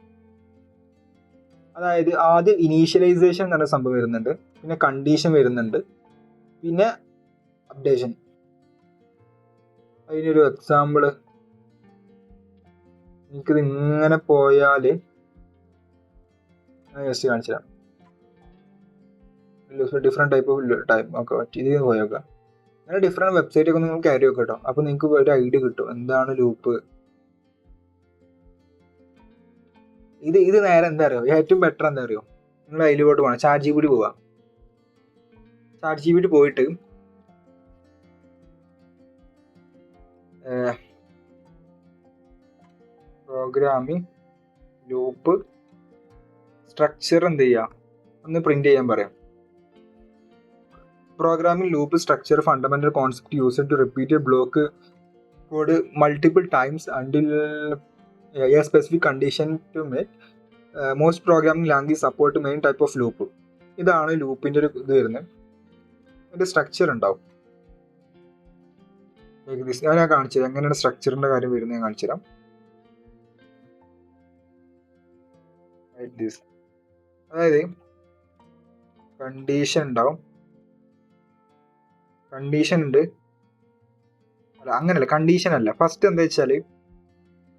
അതായത് ആദ്യം ഇനീഷ്യലൈസേഷൻ എന്ന് പറഞ്ഞ സംഭവം വരുന്നുണ്ട്, പിന്നെ കണ്ടീഷൻ വരുന്നുണ്ട്, പിന്നെ അപ്ഡേഷൻ. അതിനൊരു എക്സാമ്പിൾ എനിക്കിത് ഇങ്ങനെ പോയാൽ ജസ്റ്റ് കാണിച്ചു തരാം. ഡിഫറെൻറ്റ് ടൈപ്പ് ഓക്കെ ഇത് പോയേക്കാം. അങ്ങനെ ഡിഫറെൻറ്റ് വെബ്സൈറ്റ് ഒക്കെ നിങ്ങൾ കയറി വെക്കാം കേട്ടോ. അപ്പോൾ നിങ്ങൾക്ക് ഒരു ഐഡിയ കിട്ടും എന്താണ് ലൂപ്പ്. ഇത് നേരെ എന്താ അറിയോ, ഏറ്റവും ബെറ്റർ എന്താ അറിയോ, നിങ്ങൾ അതിലോട്ട് പോകണം, ചാറ്റ് GPT പോവാം. ചാറ്റ് GPT പോയിട്ട് പ്രോഗ്രാമിംഗ് ലൂപ്പ് സ്ട്രക്ചർ എന്ത് ചെയ്യാം, ഒന്ന് പ്രിന്റ് ചെയ്യാൻ പറയാം. Programming loop structure fundamental concept use to repeated block code multiple times until a specific condition to make. Most programming language support main type of loop. ഇതാണ് ലൂപ്പിന്റെ ഒരു ഇത് വരുന്നത്. അതിന്റെ സ്ട്രക്ചർ ഉണ്ടാവും. ഞാൻ കാണിച്ചു തരാം എങ്ങനെയാണ് സ്ട്രക്ചറിന്റെ കാര്യം വരുന്നത്, ഞാൻ കാണിച്ചു തരാം. അതായത് കണ്ടീഷൻ ഉണ്ടാവും, കണ്ടീഷൻ ഉണ്ട്, അല്ല അങ്ങനെയല്ല, കണ്ടീഷൻ അല്ല. ഫസ്റ്റ് എന്താ വെച്ചാൽ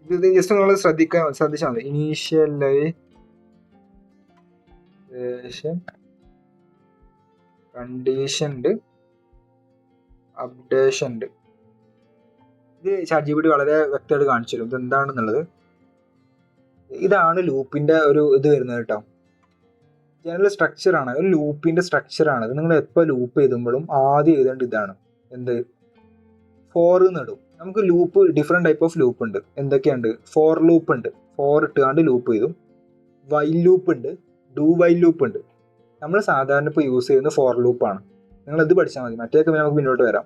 ഇത് ജസ്റ്റ് നിങ്ങൾ ശ്രദ്ധിച്ചാൽ മതി. ഇനീഷ്യലൈസേഷൻ, കണ്ടീഷൻ ഉണ്ട്, അപ്ഡേഷൻ ഉണ്ട്. ഇത് ചാറ്റ് GPT വളരെ വ്യക്തമായിട്ട് കാണിച്ചു തരും ഇത് എന്താണെന്നുള്ളത്. ഇതാണ് ലൂപ്പിന്റെ ഒരു ഇത് വരുന്നത് കേട്ടോ. ജനറൽ സ്ട്രക്ചറാണ്, ഒരു ലൂപ്പിന്റെ സ്ട്രക്ചറാണ്. ഇത് നിങ്ങൾ എപ്പോൾ ലൂപ്പ് എഴുതുമ്പോഴും ആദ്യം എഴുതേണ്ട ഇതാണ്, എന്ത്, ഫോർ എന്നിടും. നമുക്ക് loop different type of loop ഉണ്ട്. എന്തൊക്കെയുണ്ട്, ഫോർ ലൂപ്പ് ഉണ്ട്, ഫോർ ഇട്ടുകൊണ്ട് ലൂപ്പ് ചെയ്തും. വൈൽ ലൂപ്പ് ഉണ്ട്, ഡു വൈൽ ലൂപ്പ് ഉണ്ട്. നമ്മൾ സാധാരണ ഇപ്പോൾ യൂസ് ചെയ്യുന്നത് ഫോർ ലൂപ്പാണ്. നിങ്ങൾ ഇത് പഠിച്ചാൽ മതി, മറ്റേക്ക് നമുക്ക് മുന്നോട്ട് വരാം.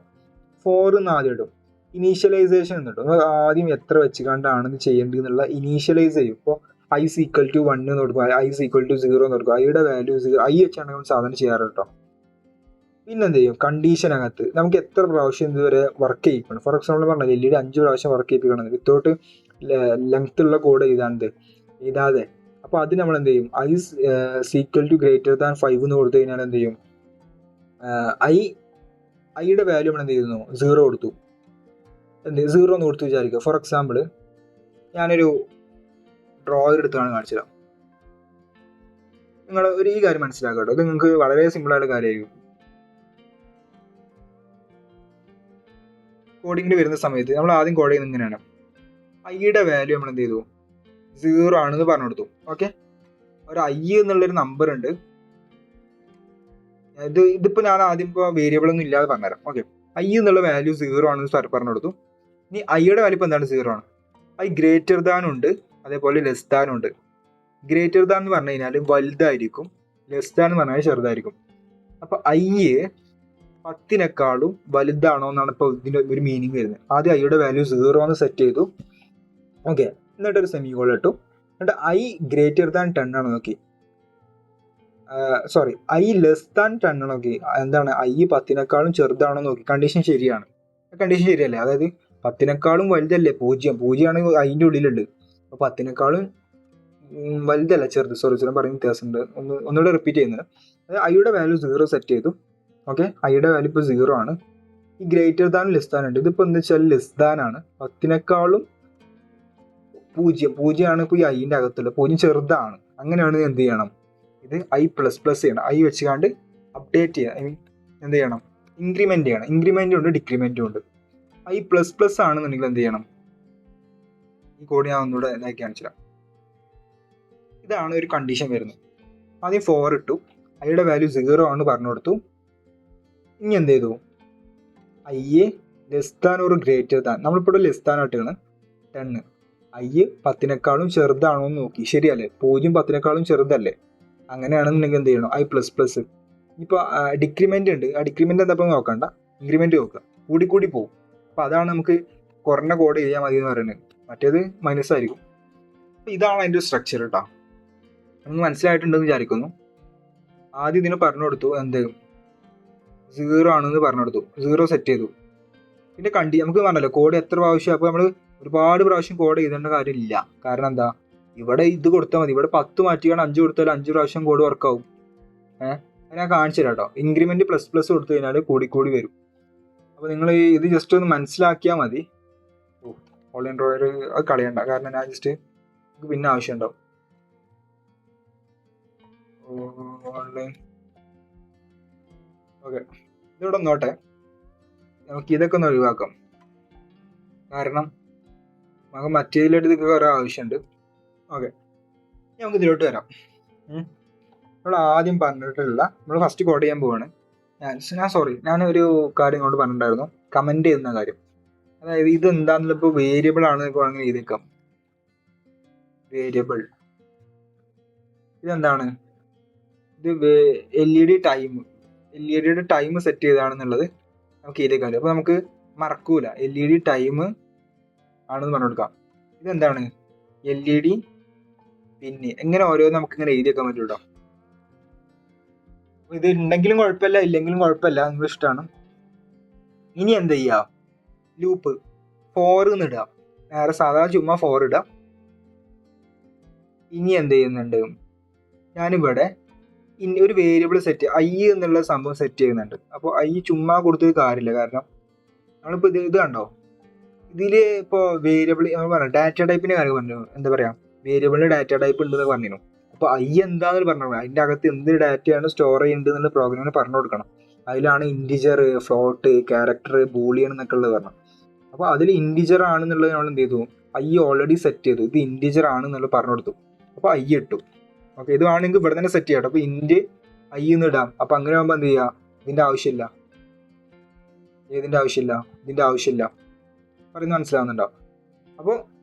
ഫോർ എന്ന് ആദ്യം ഇടും. ഇനീഷ്യലൈസേഷൻ എന്നിട്ടും നിങ്ങൾ ആദ്യം എത്ര വെച്ചുകൊണ്ടാണ് ഇത് ചെയ്യേണ്ടത് എന്നുള്ള ഇനീഷ്യലൈസ് ചെയ്യും. ഇപ്പോൾ i = 1 എന്ന് കൊടുക്കും, i = 0 എന്ന് കൊടുക്കും. ഐയുടെ വാല്യൂ 0, ഐ വെച്ചാണ് നമ്മൾ സാധാരണ ചെയ്യാറ് കേട്ടോ. പിന്നെ എന്ത് ചെയ്യും, കണ്ടീഷനകത്ത് നമുക്ക് എത്ര പ്രാവശ്യം ഇതുവരെ വർക്ക് ചെയ്യിക്കണം. ഫോർ എക്സാമ്പിൾ പറഞ്ഞാൽ LED 5 പ്രാവശ്യം വർക്ക് ചെയ്യിപ്പിക്കണം വിത്തൗട്ട് ലെങ്ത് ഉള്ള കോഡ് എഴുതാതെ. അപ്പോൾ അത് നമ്മൾ എന്ത് ചെയ്യും, i = 5 എന്ന് കൊടുത്തു കഴിഞ്ഞാൽ എന്ത് ചെയ്യും, ഐയുടെ വാല്യൂ നമ്മൾ എന്ത് ചെയ്യുന്നു, 0 കൊടുത്തു. 0 എന്ന് കൊടുത്തു വിചാരിക്കുക. ഫോർ എക്സാമ്പിൾ ഞാനൊരു ഡ്രോയർ എടുത്താണ് കാണിച്ചു തരാം. നിങ്ങൾ ഈ കാര്യം മനസ്സിലാക്കുക കേട്ടോ. ഇത് നിങ്ങൾക്ക് വളരെ സിമ്പിളായിട്ട് കാര്യമായിരിക്കും. കോഡിങ്ങിന് വരുന്ന സമയത്ത് നമ്മൾ ആദ്യം കോഡ് ചെയ്യുന്നത് ഇങ്ങനെയാണ്. ഐയുടെ വാല്യൂ നമ്മൾ എന്ത് ചെയ്തു, 0 ആണെന്ന് പറഞ്ഞു കൊടുത്തു. ഓക്കെ, ഒരു ഐ എന്നുള്ളൊരു നമ്പർ ഉണ്ട്. ഇതിപ്പോൾ ഞാൻ ആദ്യം ഇപ്പോൾ വേരിയബിൾ ഒന്നും ഇല്ലാതെ പറഞ്ഞുതരാം. ഓക്കെ, ഐ എന്നുള്ള വാല്യൂ 0 ആണെന്ന് പറഞ്ഞു കൊടുത്തു. ഇനി ഐയുടെ വാല്യൂ ഇപ്പോൾ എന്താണ്, 0 ആണ്. ഐ ഗ്രേറ്റർ ദാൻ ഉണ്ട്, അതേപോലെ ലെസ് ദാൻ ഉണ്ട്. ഗ്രേറ്റർ ദാൻ എന്ന് പറഞ്ഞു കഴിഞ്ഞാൽ വലുതായിരിക്കും, ലെസ് ദാൻ എന്ന് പറഞ്ഞാൽ ചെറുതായിരിക്കും. അപ്പോൾ ഐ 10 വലുതാണോ എന്നാണ് ഇപ്പോൾ ഇതിൻ്റെ ഒരു മീനിങ് വരുന്നത്. ആദ്യം ഐയുടെ വാല്യൂ 0 എന്ന് സെറ്റ് ചെയ്തു. ഓക്കെ, എന്നിട്ടൊരു സെമികോളൻ ഇട്ടു. എന്നിട്ട് ഐ ഗ്രേറ്റർ ദാൻ 10 ആണ് നോക്കി, സോറി ഐ ലെസ് ദാൻ 10 നോക്കി. എന്താണ്, ഐ 10 ചെറുതാണോ നോക്കി. കണ്ടീഷൻ ശരിയാണ്, കണ്ടീഷൻ ശരിയല്ലേ. അതായത് 10 വലുതല്ലേ, 0 ആണ് അതിൻ്റെ ഉള്ളിലുണ്ട്. അപ്പോൾ 10 വലുതല്ല, ചെറുത്. സോറി പറയും വ്യത്യാസമുണ്ട്, ഒന്നുകൂടെ റിപ്പീറ്റ് ചെയ്യുന്നത്. അതായത് ഐയുടെ വാല്യൂ 0 സെറ്റ് ചെയ്തു. ഓക്കെ, ഐയുടെ വാല്യൂ ഇപ്പോൾ 0 ആണ്. ഈ ഗ്രേറ്റർ ദാൻ ലെസ് ദാൻ ഉണ്ട്. ഇതിപ്പോൾ എന്താ വെച്ചാൽ ലെസ് ദാൻ ആണ്. 10 ആണ് ഇപ്പോൾ ഈ ഐൻ്റെ അകത്തുള്ള 0 ചെറുതാണ്. അങ്ങനെയാണ് എന്ത് ചെയ്യണം, ഇത് i++ ചെയ്യണം. ഐ വെച്ചുകൊണ്ട് അപ്ഡേറ്റ് ചെയ്യണം. എന്ത് ചെയ്യണം, ഇൻക്രിമെൻറ്റ് ചെയ്യണം. ഇൻക്രിമെൻറ്റും ഉണ്ട്, ഡിക്രിമെൻറ്റും ഉണ്ട്. i++ ആണെന്നുണ്ടെങ്കിൽ എന്ത് ചെയ്യണം, ഈ കോഡ് ഞാൻ ഒന്നുകൂടെ ഇതാക്കി കാണിച്ചു തരാം. ഇതാണ് ഒരു കണ്ടീഷൻ വരുന്നത്. ആദ്യം 4 ഇട്ടു, ഐയുടെ വാല്യൂ 0 ആണ് പറഞ്ഞു കൊടുത്തു. ഇനി എന്ത് ചെയ്തു, I less than or greater than, നമ്മളിപ്പോൾ ലെസ് ദാൻ ആയിട്ടാണ് 10, ഐ 10നേക്കാളും ചെറുതാണോ എന്ന് നോക്കി. ശരിയല്ലേ, 0 10നേക്കാളും ചെറുതല്ലേ? അങ്ങനെയാണെന്നുണ്ടെങ്കിൽ എന്ത് ചെയ്യണം, ഐ പ്ലസ് പ്ലസ്. ഇപ്പോൾ ഡിക്രിമെൻ്റ് ഉണ്ട്, ആ ഡിക്രിമെൻ്റ് എന്താ നോക്കണ്ട, ഇൻക്രിമെൻ്റ് നോക്കുക, കൂടി പോകും. അപ്പോൾ അതാണ് നമുക്ക് കുറഞ്ഞ കോഡ് ചെയ്യാൻ മതി എന്ന് പറയുന്നത്, മറ്റേത് മൈനസ് ആയിരിക്കും. അപ്പോൾ ഇതാണ് അതിൻ്റെ സ്ട്രക്ചർ കേട്ടോ. നമുക്ക് മനസ്സിലായിട്ടുണ്ടെന്ന് വിചാരിക്കുന്നു. ആദ്യം ഇതിന് പറഞ്ഞു കൊടുത്തു എന്ത് 0 ആണെന്ന് പറഞ്ഞു കൊടുത്തു, 0 സെറ്റ് ചെയ്തു. പിന്നെ നമുക്ക് പറഞ്ഞല്ലോ കോഡ് എത്ര പ്രാവശ്യം, അപ്പോൾ നമ്മൾ ഒരുപാട് പ്രാവശ്യം കോഡ് ചെയ്തേണ്ട കാര്യമില്ല. കാരണം എന്താ, ഇവിടെ ഇത് കൊടുത്താൽ മതി. ഇവിടെ 10 മാറ്റിയാണ് 5 കൊടുത്താൽ 5 പ്രാവശ്യം കോഡ് വർക്കാവും. അത് ഞാൻ കാണിച്ചു തരാം കേട്ടോ. ഇൻക്രിമെന്റ് പ്ലസ് പ്ലസ് കൊടുത്തു കഴിഞ്ഞാൽ കൂടി വരും. അപ്പോൾ നിങ്ങൾ ഇത് ജസ്റ്റ് ഒന്ന് മനസ്സിലാക്കിയാൽ മതി. ഓൺലൈൻ ഡ്രോയർ അത് കളയണ്ട, കാരണം ഞാൻ ജസ്റ്റ് പിന്നെ ആവശ്യം ഉണ്ടാവും. ഓൺലൈൻ ഓക്കെ, ഇതിവിടെ നോട്ടെ, നമുക്ക് ഇതൊക്കെ ഒന്ന് ഒഴിവാക്കാം. കാരണം നമുക്ക് മറ്റേതിലോട്ട് ഇതൊക്കെ ഓരോ ആവശ്യമുണ്ട്. ഓക്കെ, നമുക്ക് ഇതിലോട്ട് വരാം. നമ്മൾ ആദ്യം പറഞ്ഞിട്ടുള്ള നമ്മൾ ഫസ്റ്റ് കോഡ് ചെയ്യാൻ പോവാണ്. ഞാനൊരു കാര്യം കൊണ്ട് പറഞ്ഞിട്ടുണ്ടായിരുന്നു, കമൻറ്റ് ചെയ്യുന്ന കാര്യം. അതായത് ഇത് എന്താണെന്നുള്ള ഇപ്പോൾ വേരിയബിൾ ആണ് അങ്ങനെ എഴുതിയേക്കാം. വേരിയബിൾ ഇതെന്താണ്, ഇത് LED യുടെ ടൈം സെറ്റ് ചെയ്താണെന്നുള്ളത് നമുക്ക് എഴുതിയേക്കാം. അപ്പോൾ നമുക്ക് മറക്കൂല, LED ടൈം ആണെന്ന് പറഞ്ഞു കൊടുക്കാം. ഇതെന്താണ് LED പിന്നെ എങ്ങനെ ഓരോന്ന് നമുക്ക് ഇങ്ങനെ എഴുതി വെക്കാൻ പറ്റും കേട്ടോ. ഇത് ഉണ്ടെങ്കിലും കുഴപ്പമില്ല, ഇല്ലെങ്കിലും കുഴപ്പമില്ല, നിങ്ങൾ ഇഷ്ടമാണ്. ഇനി എന്ത് ചെയ്യുക, ലൂപ്പ് 4 എന്ന് ഇടുക, നേരെ സാധാരണ ചുമ്മാ 4 ഇടുക. ഇനി എന്ത് ചെയ്യുന്നുണ്ട്, ഞാനിവിടെ ഒരു വേരിയബിൾ സെറ്റ് ഐ എന്നുള്ള സംഭവം സെറ്റ് ചെയ്യുന്നുണ്ട്. അപ്പോൾ ഐ ചുമ്മാ കൊടുത്തൊരു കാര്യമില്ല, കാരണം നമ്മളിപ്പോൾ ഇത് കണ്ടോ, ഇതിൽ ഇപ്പോൾ വേരിയബിൾ നമ്മൾ പറഞ്ഞു ഡാറ്റ ടൈപ്പിൻ്റെ കാര്യം പറഞ്ഞു, എന്താ പറയുക, വേരിയബിളിന് ഡാറ്റ ടൈപ്പ് ഉണ്ടെന്ന് പറഞ്ഞിരുന്നു. അപ്പോൾ ഐ എന്താണെന്ന് പറഞ്ഞു, അതിൻ്റെ അകത്ത് എന്ത് ഡാറ്റയാണ് സ്റ്റോർ ചെയ്യുന്നത് എന്നുള്ള പ്രോഗ്രാമിന് പറഞ്ഞു കൊടുക്കണം. അതിലാണ് ഇൻറ്റിജർ, ഫ്ലോട്ട്, ക്യാരക്ടർ, ബൂളിയൻ എന്നൊക്കെ ഉള്ളത് പറഞ്ഞു. അപ്പോൾ അതിൽ ഇൻറ്റിജർ ആണെന്നുള്ളത് നമ്മൾ എന്ത് ചെയ്തു, ഐ ഓൾറെഡി സെറ്റ് ചെയ്തു, ഇത് ഇൻറ്റിജർ ആണെന്നുള്ളത് പറഞ്ഞു കൊടുത്തു. അപ്പോൾ ഐ ഇട്ടു. ഓക്കെ, ഇത് വേണമെങ്കിൽ ഇവിടെ തന്നെ സെറ്റ് ചെയ്യണം. അപ്പോൾ ഇൻറ്റ് ഐ എന്ന് ഇടാം. അപ്പോൾ അങ്ങനെ ആകുമ്പോൾ എന്ത് ചെയ്യുക, ഇതിൻ്റെ ആവശ്യമില്ല, ഇതിൻ്റെ ആവശ്യമില്ല പറയുന്നത് മനസ്സിലാവുന്നുണ്ടോ? അപ്പോൾ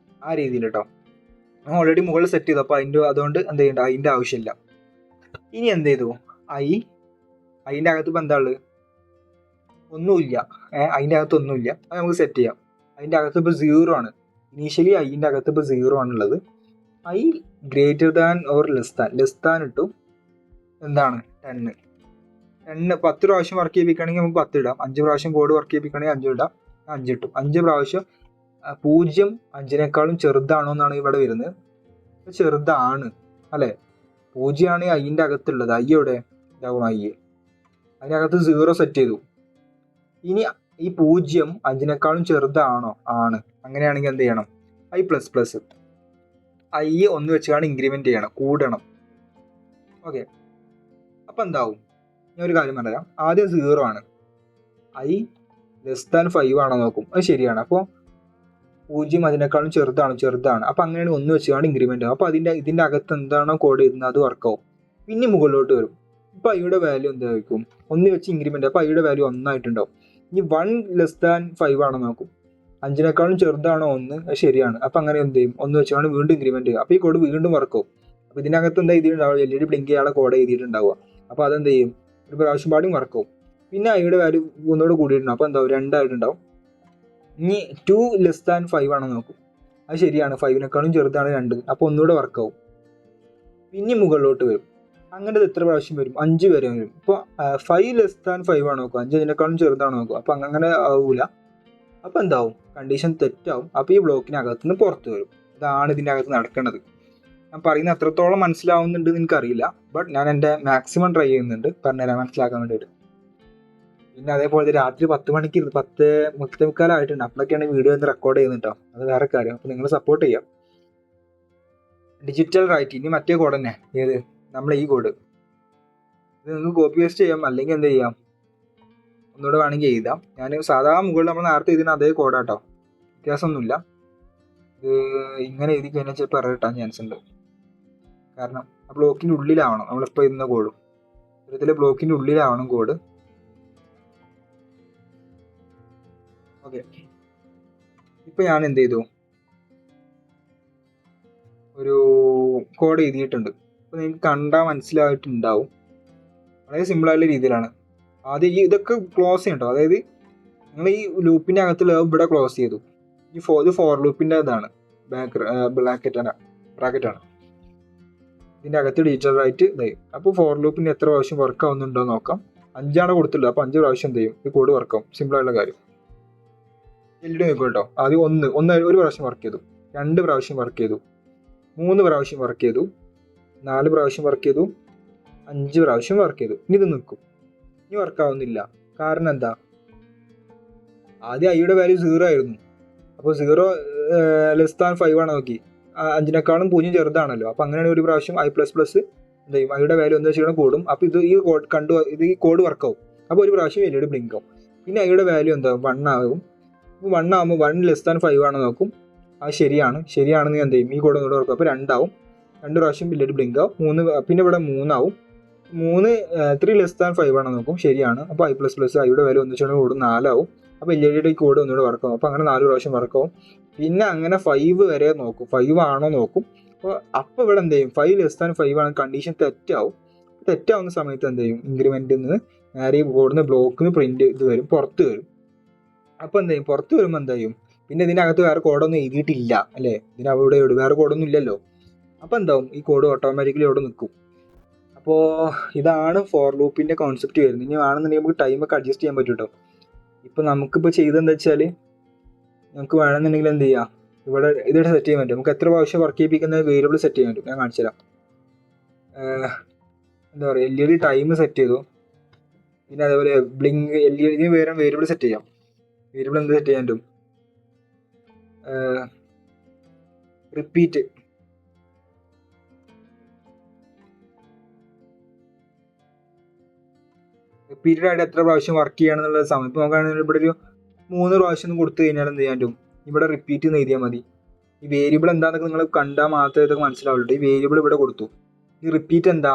ആ രീതിയിൽ കേട്ടോ, ഞാൻ ഓൾറെഡി മുകളിൽ സെറ്റ് ചെയ്തു. അപ്പോൾ അതുകൊണ്ട് എന്ത് ചെയ്യണ്ട, അതിൻ്റെ ആവശ്യമില്ല. ഇനി എന്ത് ചെയ്തു, അതിൻ്റെ അകത്ത് ഇപ്പോൾ എന്താ ഉള്ളത്, ഒന്നുമില്ല. അതിൻ്റെ അകത്ത് ഒന്നുമില്ല, അത് നമുക്ക് സെറ്റ് ചെയ്യാം. അതിൻ്റെ അകത്ത് ഇപ്പോൾ 0 ആണ്. ഇനീഷ്യലി അതിൻ്റെ അകത്ത് ഇപ്പോൾ 0 ആണുള്ളത്. I greater than or less than ഇട്ടു. എന്താണ് 10 10 പ്രാവശ്യം വർക്ക് ചെയ്യിപ്പിക്കുകയാണെങ്കിൽ നമുക്ക് 10 ഇടാം. 5 പ്രാവശ്യം കോഡ് വർക്ക് ചെയ്യിപ്പിക്കുകയാണെങ്കിൽ 5 ഇടാം. 5 ഇട്ടു. 5 പ്രാവശ്യം 0 5നേക്കാളും ചെറുതാണോ എന്നാണ് ഇവിടെ വരുന്നത്. ചെറുതാണ് അല്ലേ, 0 ആണ് ഐൻ്റെ അകത്തുള്ളത്. ഐ എവിടെ ഇതാവും, അതിനകത്ത് 0 സെറ്റ് ചെയ്തു. ഇനി ഈ 0 5നേക്കാളും ചെറുതാണോ, ആണ്. അങ്ങനെയാണെങ്കിൽ എന്ത് ചെയ്യണം, ഐ പ്ലസ് പ്ലസ്, ഐ 1 വെച്ചാണ് ഇൻക്രിമെന്റ് ചെയ്യണം, കൂടണം. ഓക്കെ, അപ്പം എന്താവും, ഞാൻ ഒരു കാര്യം പറയാം. ആദ്യം 0 ആണ്, ഐ ലെസ് ദാൻ 5 ആണോ നോക്കും, അത് ശരിയാണ്. അപ്പോൾ 0 അതിനേക്കാളും ചെറുതാണ്. അപ്പോൾ അങ്ങനെയാണ് 1 വെച്ചാണ് ഇൻക്രിമെന്റ് ആവും. അപ്പോൾ ഇതിൻ്റെ അകത്ത് എന്താണോ കോഡ് ചെയ്യുന്നത് അത് വർക്കാവും. പിന്നെ മുകളിലോട്ട് വരും. ഇപ്പോൾ ഐയുടെ വാല്യൂ എന്തായിരിക്കും, 1 വെച്ച് ഇൻക്രിമെന്റ്, അപ്പോൾ ഐയുടെ വാല്യൂ 1 ആയിട്ടുണ്ടാവും. ഇനി 1 ലെസ് ദാൻ 5 ആണോ നോക്കും, 5നേക്കാളും ചെറുതാണോ 1, അത് ശരിയാണ്. അപ്പം അങ്ങനെ എന്ത് ചെയ്യും, 1 വെച്ചാണ് വീണ്ടും ഇൻക്രിമെന്റ് ചെയ്യുക. അപ്പോൾ ഈ കോഡ് വീണ്ടും വർക്കാവും. അപ്പോൾ ഇതിനകത്ത് എന്താ എഴുതിയിട്ടുണ്ടാവുക, LED ബ്ലിങ്ക് ചെയ്യാനുള്ള കോഡ് എഴുതിയിട്ടുണ്ടാവുക. അപ്പോൾ അതെന്ത് ചെയ്യും, ഒരു പ്രാവശ്യം പാടും വർക്കാവും. പിന്നെ ഐയുടെ വാല്യൂ ഒന്നുകൂടെ കൂടിയിട്ടുണ്ടാവും. അപ്പോൾ എന്താവും, 2 ആയിട്ടുണ്ടാവും. ഇനി 2 ലെസ് ദാൻ 5 ആണോ നോക്കും, അത് ശരിയാണ്, 5നേക്കാളും ചെറുതാണ് 2, അപ്പോൾ ഒന്നുകൂടെ വർക്കാവും. പിന്നെ മുകളിലോട്ട് വരും. അങ്ങനെ എത്ര പ്രാവശ്യം വരും, 5 വരെ വരും. ഇപ്പോൾ 5 ലെസ് ദാൻ 5 ആണോ നോക്കുക, 5 അതിനേക്കാളും ചെറുതാണോ നോക്കുക. അപ്പോൾ അങ്ങനെ ആവൂല. അപ്പോൾ എന്താവും, കണ്ടീഷൻ തെറ്റാവും. അപ്പോൾ ഈ ബ്ലോക്കിനകത്ത് നിന്ന് പുറത്ത് വരും. ഇതാണ് ഇതിൻ്റെ അകത്ത് നടക്കുന്നത്. ഞാൻ പറയുന്നത് എത്രത്തോളം മനസ്സിലാവുന്നുണ്ട് എന്ന് എനിക്കറിയില്ല, ബട്ട് ഞാൻ എൻ്റെ മാക്സിമം ട്രൈ ചെയ്യുന്നുണ്ട് പറഞ്ഞുതരാൻ, മനസ്സിലാക്കാൻ വേണ്ടിയിട്ട്. പിന്നെ അതേപോലെ രാത്രി 10 മണിക്ക് 10:45 അപ്പോഴൊക്കെയാണ് വീഡിയോ ഒന്ന് റെക്കോർഡ് ചെയ്യുന്നത് കേട്ടോ. അത് വേറെ കാര്യം. അപ്പോൾ നിങ്ങൾ സപ്പോർട്ട് ചെയ്യാം. ഡിജിറ്റൽ റൈറ്റ്, ഇനി മറ്റേ കോഡ് തന്നെ, ഏത്, നമ്മൾ ഈ കോഡ് ഇത് നിങ്ങൾക്ക് കോപ്പി പേസ്റ്റ് ചെയ്യാം, അല്ലെങ്കിൽ എന്ത് ചെയ്യാം, ഒന്നുകൂടെ വേണമെങ്കിൽ എഴുതാം. ഞാൻ സാധാ മുകളിൽ നമ്മൾ നേരത്തെ എഴുതുന്ന അതേ കോഡാട്ടോ, വ്യത്യാസമൊന്നുമില്ല. ഇത് ഇങ്ങനെ എഴുതി കഴിഞ്ഞാൽ ചിലപ്പോൾ എറർ കിട്ടാൻ ചാൻസ് ഉണ്ട്. കാരണം ആ ബ്ലോക്കിൻ്റെ ഉള്ളിലാവണം നമ്മളിപ്പോൾ ഇരുന്ന കോഡും. ഇത്തരത്തിൽ ബ്ലോക്കിൻ്റെ ഉള്ളിലാവണം കോഡ്. ഓക്കെ, ഇപ്പം ഞാൻ എന്ത് ചെയ്തു, ഒരു കോഡ് എഴുതിയിട്ടുണ്ട്. അപ്പോൾ നിങ്ങൾക്ക് കണ്ടാൽ മനസ്സിലായിട്ടുണ്ടാവും. വളരെ സിമ്പിളായിട്ടുള്ള രീതിയിലാണ്. ആദ്യം ഇതൊക്കെ ക്ലോസ് ചെയ്യട്ടോ. അതായത് നിങ്ങൾ ഈ ലൂപ്പിൻ്റെ അകത്തുള്ള ഇവിടെ ക്ലോസ് ചെയ്തു. ഇത് ഫോർ ലൂപ്പിൻ്റെ ഇതാണ്, ബ്രാക്കറ്റാണ്. ഇതിൻ്റെ അകത്ത് ഡീറ്റെയിലായിട്ട് ഇതായി. അപ്പോൾ ഫോർ ലൂപ്പിന് എത്ര പ്രാവശ്യം വർക്ക് ആവുന്നുണ്ടോ നോക്കാം. 5 കൊടുത്തുള്ളത്. അപ്പോൾ 5 പ്രാവശ്യം എന്ത് ചെയ്യും, ഈ കോഡ് വർക്ക് ആവും. സിമ്പിളായിട്ടുള്ള കാര്യം. LED നോക്കുക കേട്ടോ. ആദ്യം ഒരു പ്രാവശ്യം വർക്ക് ചെയ്തു, 2 പ്രാവശ്യം വർക്ക് ചെയ്തു, 3 പ്രാവശ്യം വർക്ക് ചെയ്തു, 4 പ്രാവശ്യം വർക്ക് ചെയ്തു, 5 പ്രാവശ്യം വർക്ക് ചെയ്തു. ഇനി ഇത് നിൽക്കും. ഇനി വർക്ക് ആവുന്നില്ല. കാരണം എന്താ, ആദ്യം ഐയുടെ വാല്യൂ 0 ആയിരുന്നു. അപ്പോൾ 0 <5 ആണ്. നോക്കി, 5നേക്കാളും 0 ചെറുതാണല്ലോ. അപ്പോൾ അങ്ങനെയാണെങ്കിൽ ഒരു പ്രാവശ്യം I++ എന്ത് ചെയ്യും, ഐയുടെ വാല്യൂ എന്താ ചെയ്യണം, കൂടും. അപ്പോൾ ഈ കോഡ് വർക്കാവും. അപ്പോൾ ഒരു പ്രാവശ്യം LED ബ്ലിങ്ക് ആവും. പിന്നെ ഐയുടെ വാല്യൂ എന്താവും, 1 ആകും. അപ്പോൾ 1 ആകുമ്പോൾ 1 <5 ആണ് നോക്കും. അത് ശരിയാണെന്ന് എന്ത് ചെയ്യും, ഈ കോഡ് ഒന്നുകൂടെ വർക്കും. അപ്പോൾ 2 ആവും. 2 പ്രാവശ്യം LED ബ്ലിങ്ക് ആവും. 3, പിന്നെ ഇവിടെ 3 ആവും. 3 <5 ആണ് നോക്കും. ശരിയാണ്. അപ്പോൾ I++ ഐയുടെ വാല്യൂ ഒന്നിച്ചാണ് കൂടും, 4 ആവും. അപ്പോൾ LED ഈ കോഡ് ഒന്നുകൂടെ വർക്കാവും. അപ്പോൾ അങ്ങനെ 4 പ്രാവശ്യം വർക്കാവും. പിന്നെ അങ്ങനെ 5 വരെ നോക്കും, 5 ആണോ നോക്കും. അപ്പോൾ ഇവിടെ എന്ത് ചെയ്യും, 5 ആണ് കണ്ടീഷൻ തെറ്റാവും. തെറ്റാവുന്ന സമയത്ത് എന്ത് ചെയ്യും, ഇൻക്രിമെൻറ്റിൽ നിന്ന് നേരെ ഈ കോഡിന് ബ്ലോക്കിന് പ്രിന്റ് ഇത് വരും, പുറത്ത് വരും. അപ്പോൾ എന്ത് ചെയ്യും, പുറത്ത് വരുമ്പോൾ എന്താ ചെയ്യും, പിന്നെ ഇതിനകത്ത് വേറെ കോഡൊന്നും എഴുതിയിട്ടില്ല അല്ലേ, ഇതിനവിടെ വേറെ കോഡൊന്നും ഇല്ലല്ലോ. അപ്പോൾ എന്താവും, ഈ കോഡ് ഓട്ടോമാറ്റിക്കലി അവിടെ നിൽക്കും. അപ്പോൾ ഇതാണ് ഫോർ ലൂപ്പിൻ്റെ കോൺസെപ്റ്റ് വരുന്നത്. ഇനി ആണെന്നുണ്ടെങ്കിൽ നമുക്ക് ടൈമൊക്കെ അഡ്ജസ്റ്റ് ചെയ്യാൻ പറ്റും കേട്ടോ. ഇപ്പോൾ നമുക്കിപ്പോൾ ചെയ്തെന്താ വെച്ചാൽ, നമുക്ക് വേണമെന്നുണ്ടെങ്കിൽ എന്ത് ചെയ്യാം, ഇവിടെ ഇതിവിടെ സെറ്റ് ചെയ്യാൻ പറ്റും. നമുക്ക് എത്ര പ്രാവശ്യം വർക്ക് ചെയ്യിപ്പിക്കുന്ന വേരിയബിൾ സെറ്റ് ചെയ്യാൻ പറ്റും. ഞാൻ കാണിച്ചു തരാം. എന്താ പറയുക, LED ടൈം സെറ്റ് ചെയ്തു. പിന്നെ അതേപോലെ ബ്ലിങ്ക് LED വേറെ വേരിയബിൾ സെറ്റ് ചെയ്യാം. വേരിയബിൾ എന്ത് സെറ്റ് ചെയ്യാൻ പറ്റും, റിപ്പീറ്റ്. റിപ്പീറ്റഡ് ആയിട്ട് എത്ര പ്രാവശ്യം വർക്ക് ചെയ്യണം എന്നുള്ള സമയം. ഇപ്പോൾ നോക്കുകയാണെങ്കിൽ ഇവിടെ ഒരു 3 പ്രാവശ്യം കൊടുത്തു കഴിഞ്ഞാൽ എന്ത് ചെയ്യാൻ പറ്റും, ഇവിടെ റിപ്പീറ്റ് എന്ന് എഴുതിയാൽ മതി. ഈ വേരിയബിൾ എന്താണെന്നൊക്കെ നിങ്ങൾ കണ്ടാൽ മാത്രമേ ഇതൊക്കെ മനസ്സിലാവുള്ളൂ. ഈ വേരിയബിൾ ഇവിടെ കൊടുത്തു. ഈ റിപ്പീറ്റ് എന്താ,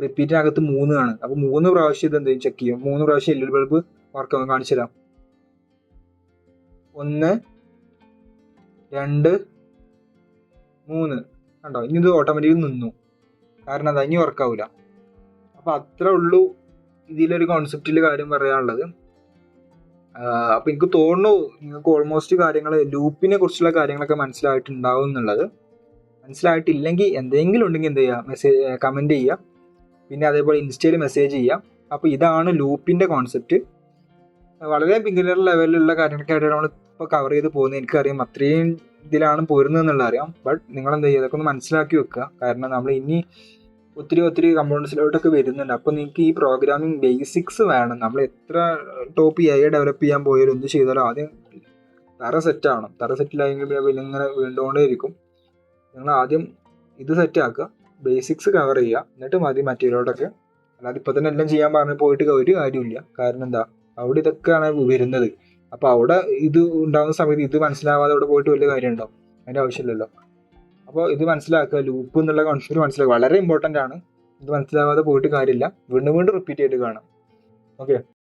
റിപ്പീറ്റിനകത്ത് 3 ആണ്. അപ്പോൾ 3 പ്രാവശ്യം ഇത് എന്ത് ചെയ്യും, ചെക്ക് ചെയ്യും. 3 പ്രാവശ്യം LED ബൾബ് വർക്ക് ആവും. കാണിച്ചു തരാം. 1, 2, 3 കണ്ടോ. ഇനി ഇത് ഓട്ടോമാറ്റിക്കലി നിന്നു. കാരണം എന്താ, ഇനി വർക്കാവില്ല. അപ്പോൾ അത്രേ ഉള്ളൂ ഇതിലൊരു കോൺസെപ്റ്റിൽ കാര്യം പറയാനുള്ളത്. അപ്പോൾ എനിക്ക് തോന്നുന്നു നിങ്ങൾക്ക് ഓൾമോസ്റ്റ് കാര്യങ്ങൾ, ലൂപ്പിനെ കുറിച്ചുള്ള കാര്യങ്ങളൊക്കെ മനസ്സിലായിട്ടുണ്ടാവും എന്നുള്ളത്. മനസ്സിലായിട്ടില്ലെങ്കിൽ എന്തെങ്കിലും ഉണ്ടെങ്കിൽ എന്ത് ചെയ്യുക, കമൻറ്റ് ചെയ്യുക. പിന്നെ അതേപോലെ ഇൻസ്റ്റയിൽ മെസ്സേജ് ചെയ്യുക. അപ്പോൾ ഇതാണ് ലൂപ്പിൻ്റെ കോൺസെപ്റ്റ്. വളരെ ബിഗിനർ ലെവലിലുള്ള കാര്യങ്ങളൊക്കെ നമ്മളിപ്പോൾ കവർ ചെയ്ത് പോകുന്നത്. എനിക്കറിയാം അത്രയും ഇതിലാണ് പോരുന്നത് എന്നുള്ള അറിയാം. ബട്ട് നിങ്ങളെന്ത് ചെയ്യുക, അതൊക്കെ ഒന്ന് മനസ്സിലാക്കി വെക്കുക. കാരണം നമ്മൾ ഇനി ഒത്തിരി കമ്പോണൻസിലോട്ടൊക്കെ വരുന്നുണ്ട്. അപ്പോൾ നിങ്ങൾക്ക് ഈ പ്രോഗ്രാമിംഗ് ബേസിക്സ് വേണം. നമ്മൾ എത്ര ടോപ്പ് AI ഡെവലപ്പ് ചെയ്യാൻ പോയാലും എന്ത് ചെയ്താലും ആദ്യം തറ സെറ്റ് ആവണം. തറ സെറ്റിലായെങ്കിൽ പിന്നെ ഇങ്ങനെ വീണ്ടുകൊണ്ടേ ഇരിക്കും. നിങ്ങൾ ആദ്യം ഇത് സെറ്റ് ആക്കുക, ബേസിക്സ് കവർ ചെയ്യുക, എന്നിട്ട് മതി മറ്റേലോട്ടൊക്കെ. അല്ലാതെ ഇപ്പോൾ തന്നെ എല്ലാം ചെയ്യാൻ പറഞ്ഞ് പോയിട്ട് ഒരു കാര്യമില്ല. കാരണം എന്താ, അവിടെ ഇതൊക്കെയാണ് വരുന്നത്. അപ്പോൾ അവിടെ ഇത് ഉണ്ടാകുന്ന സമയത്ത് ഇത് മനസ്സിലാവാതെ അവിടെ പോയിട്ട് വലിയ കാര്യം ഉണ്ടാവും, അതിൻ്റെ ആവശ്യമില്ലല്ലോ. അപ്പോൾ ഇത് മനസ്സിലാക്കുക, ലൂപ്പ് എന്നുള്ള കോൺസെപ്റ്റ് മനസ്സിലാക്കുക, വളരെ ഇമ്പോർട്ടൻ്റ് ആണ്. ഇത് മനസ്സിലാവാതെ പോയിട്ട് കാര്യമില്ല, വീണ്ടും റിപ്പീറ്റ് ചെയ്ത് കാണാം. ഓക്കെ.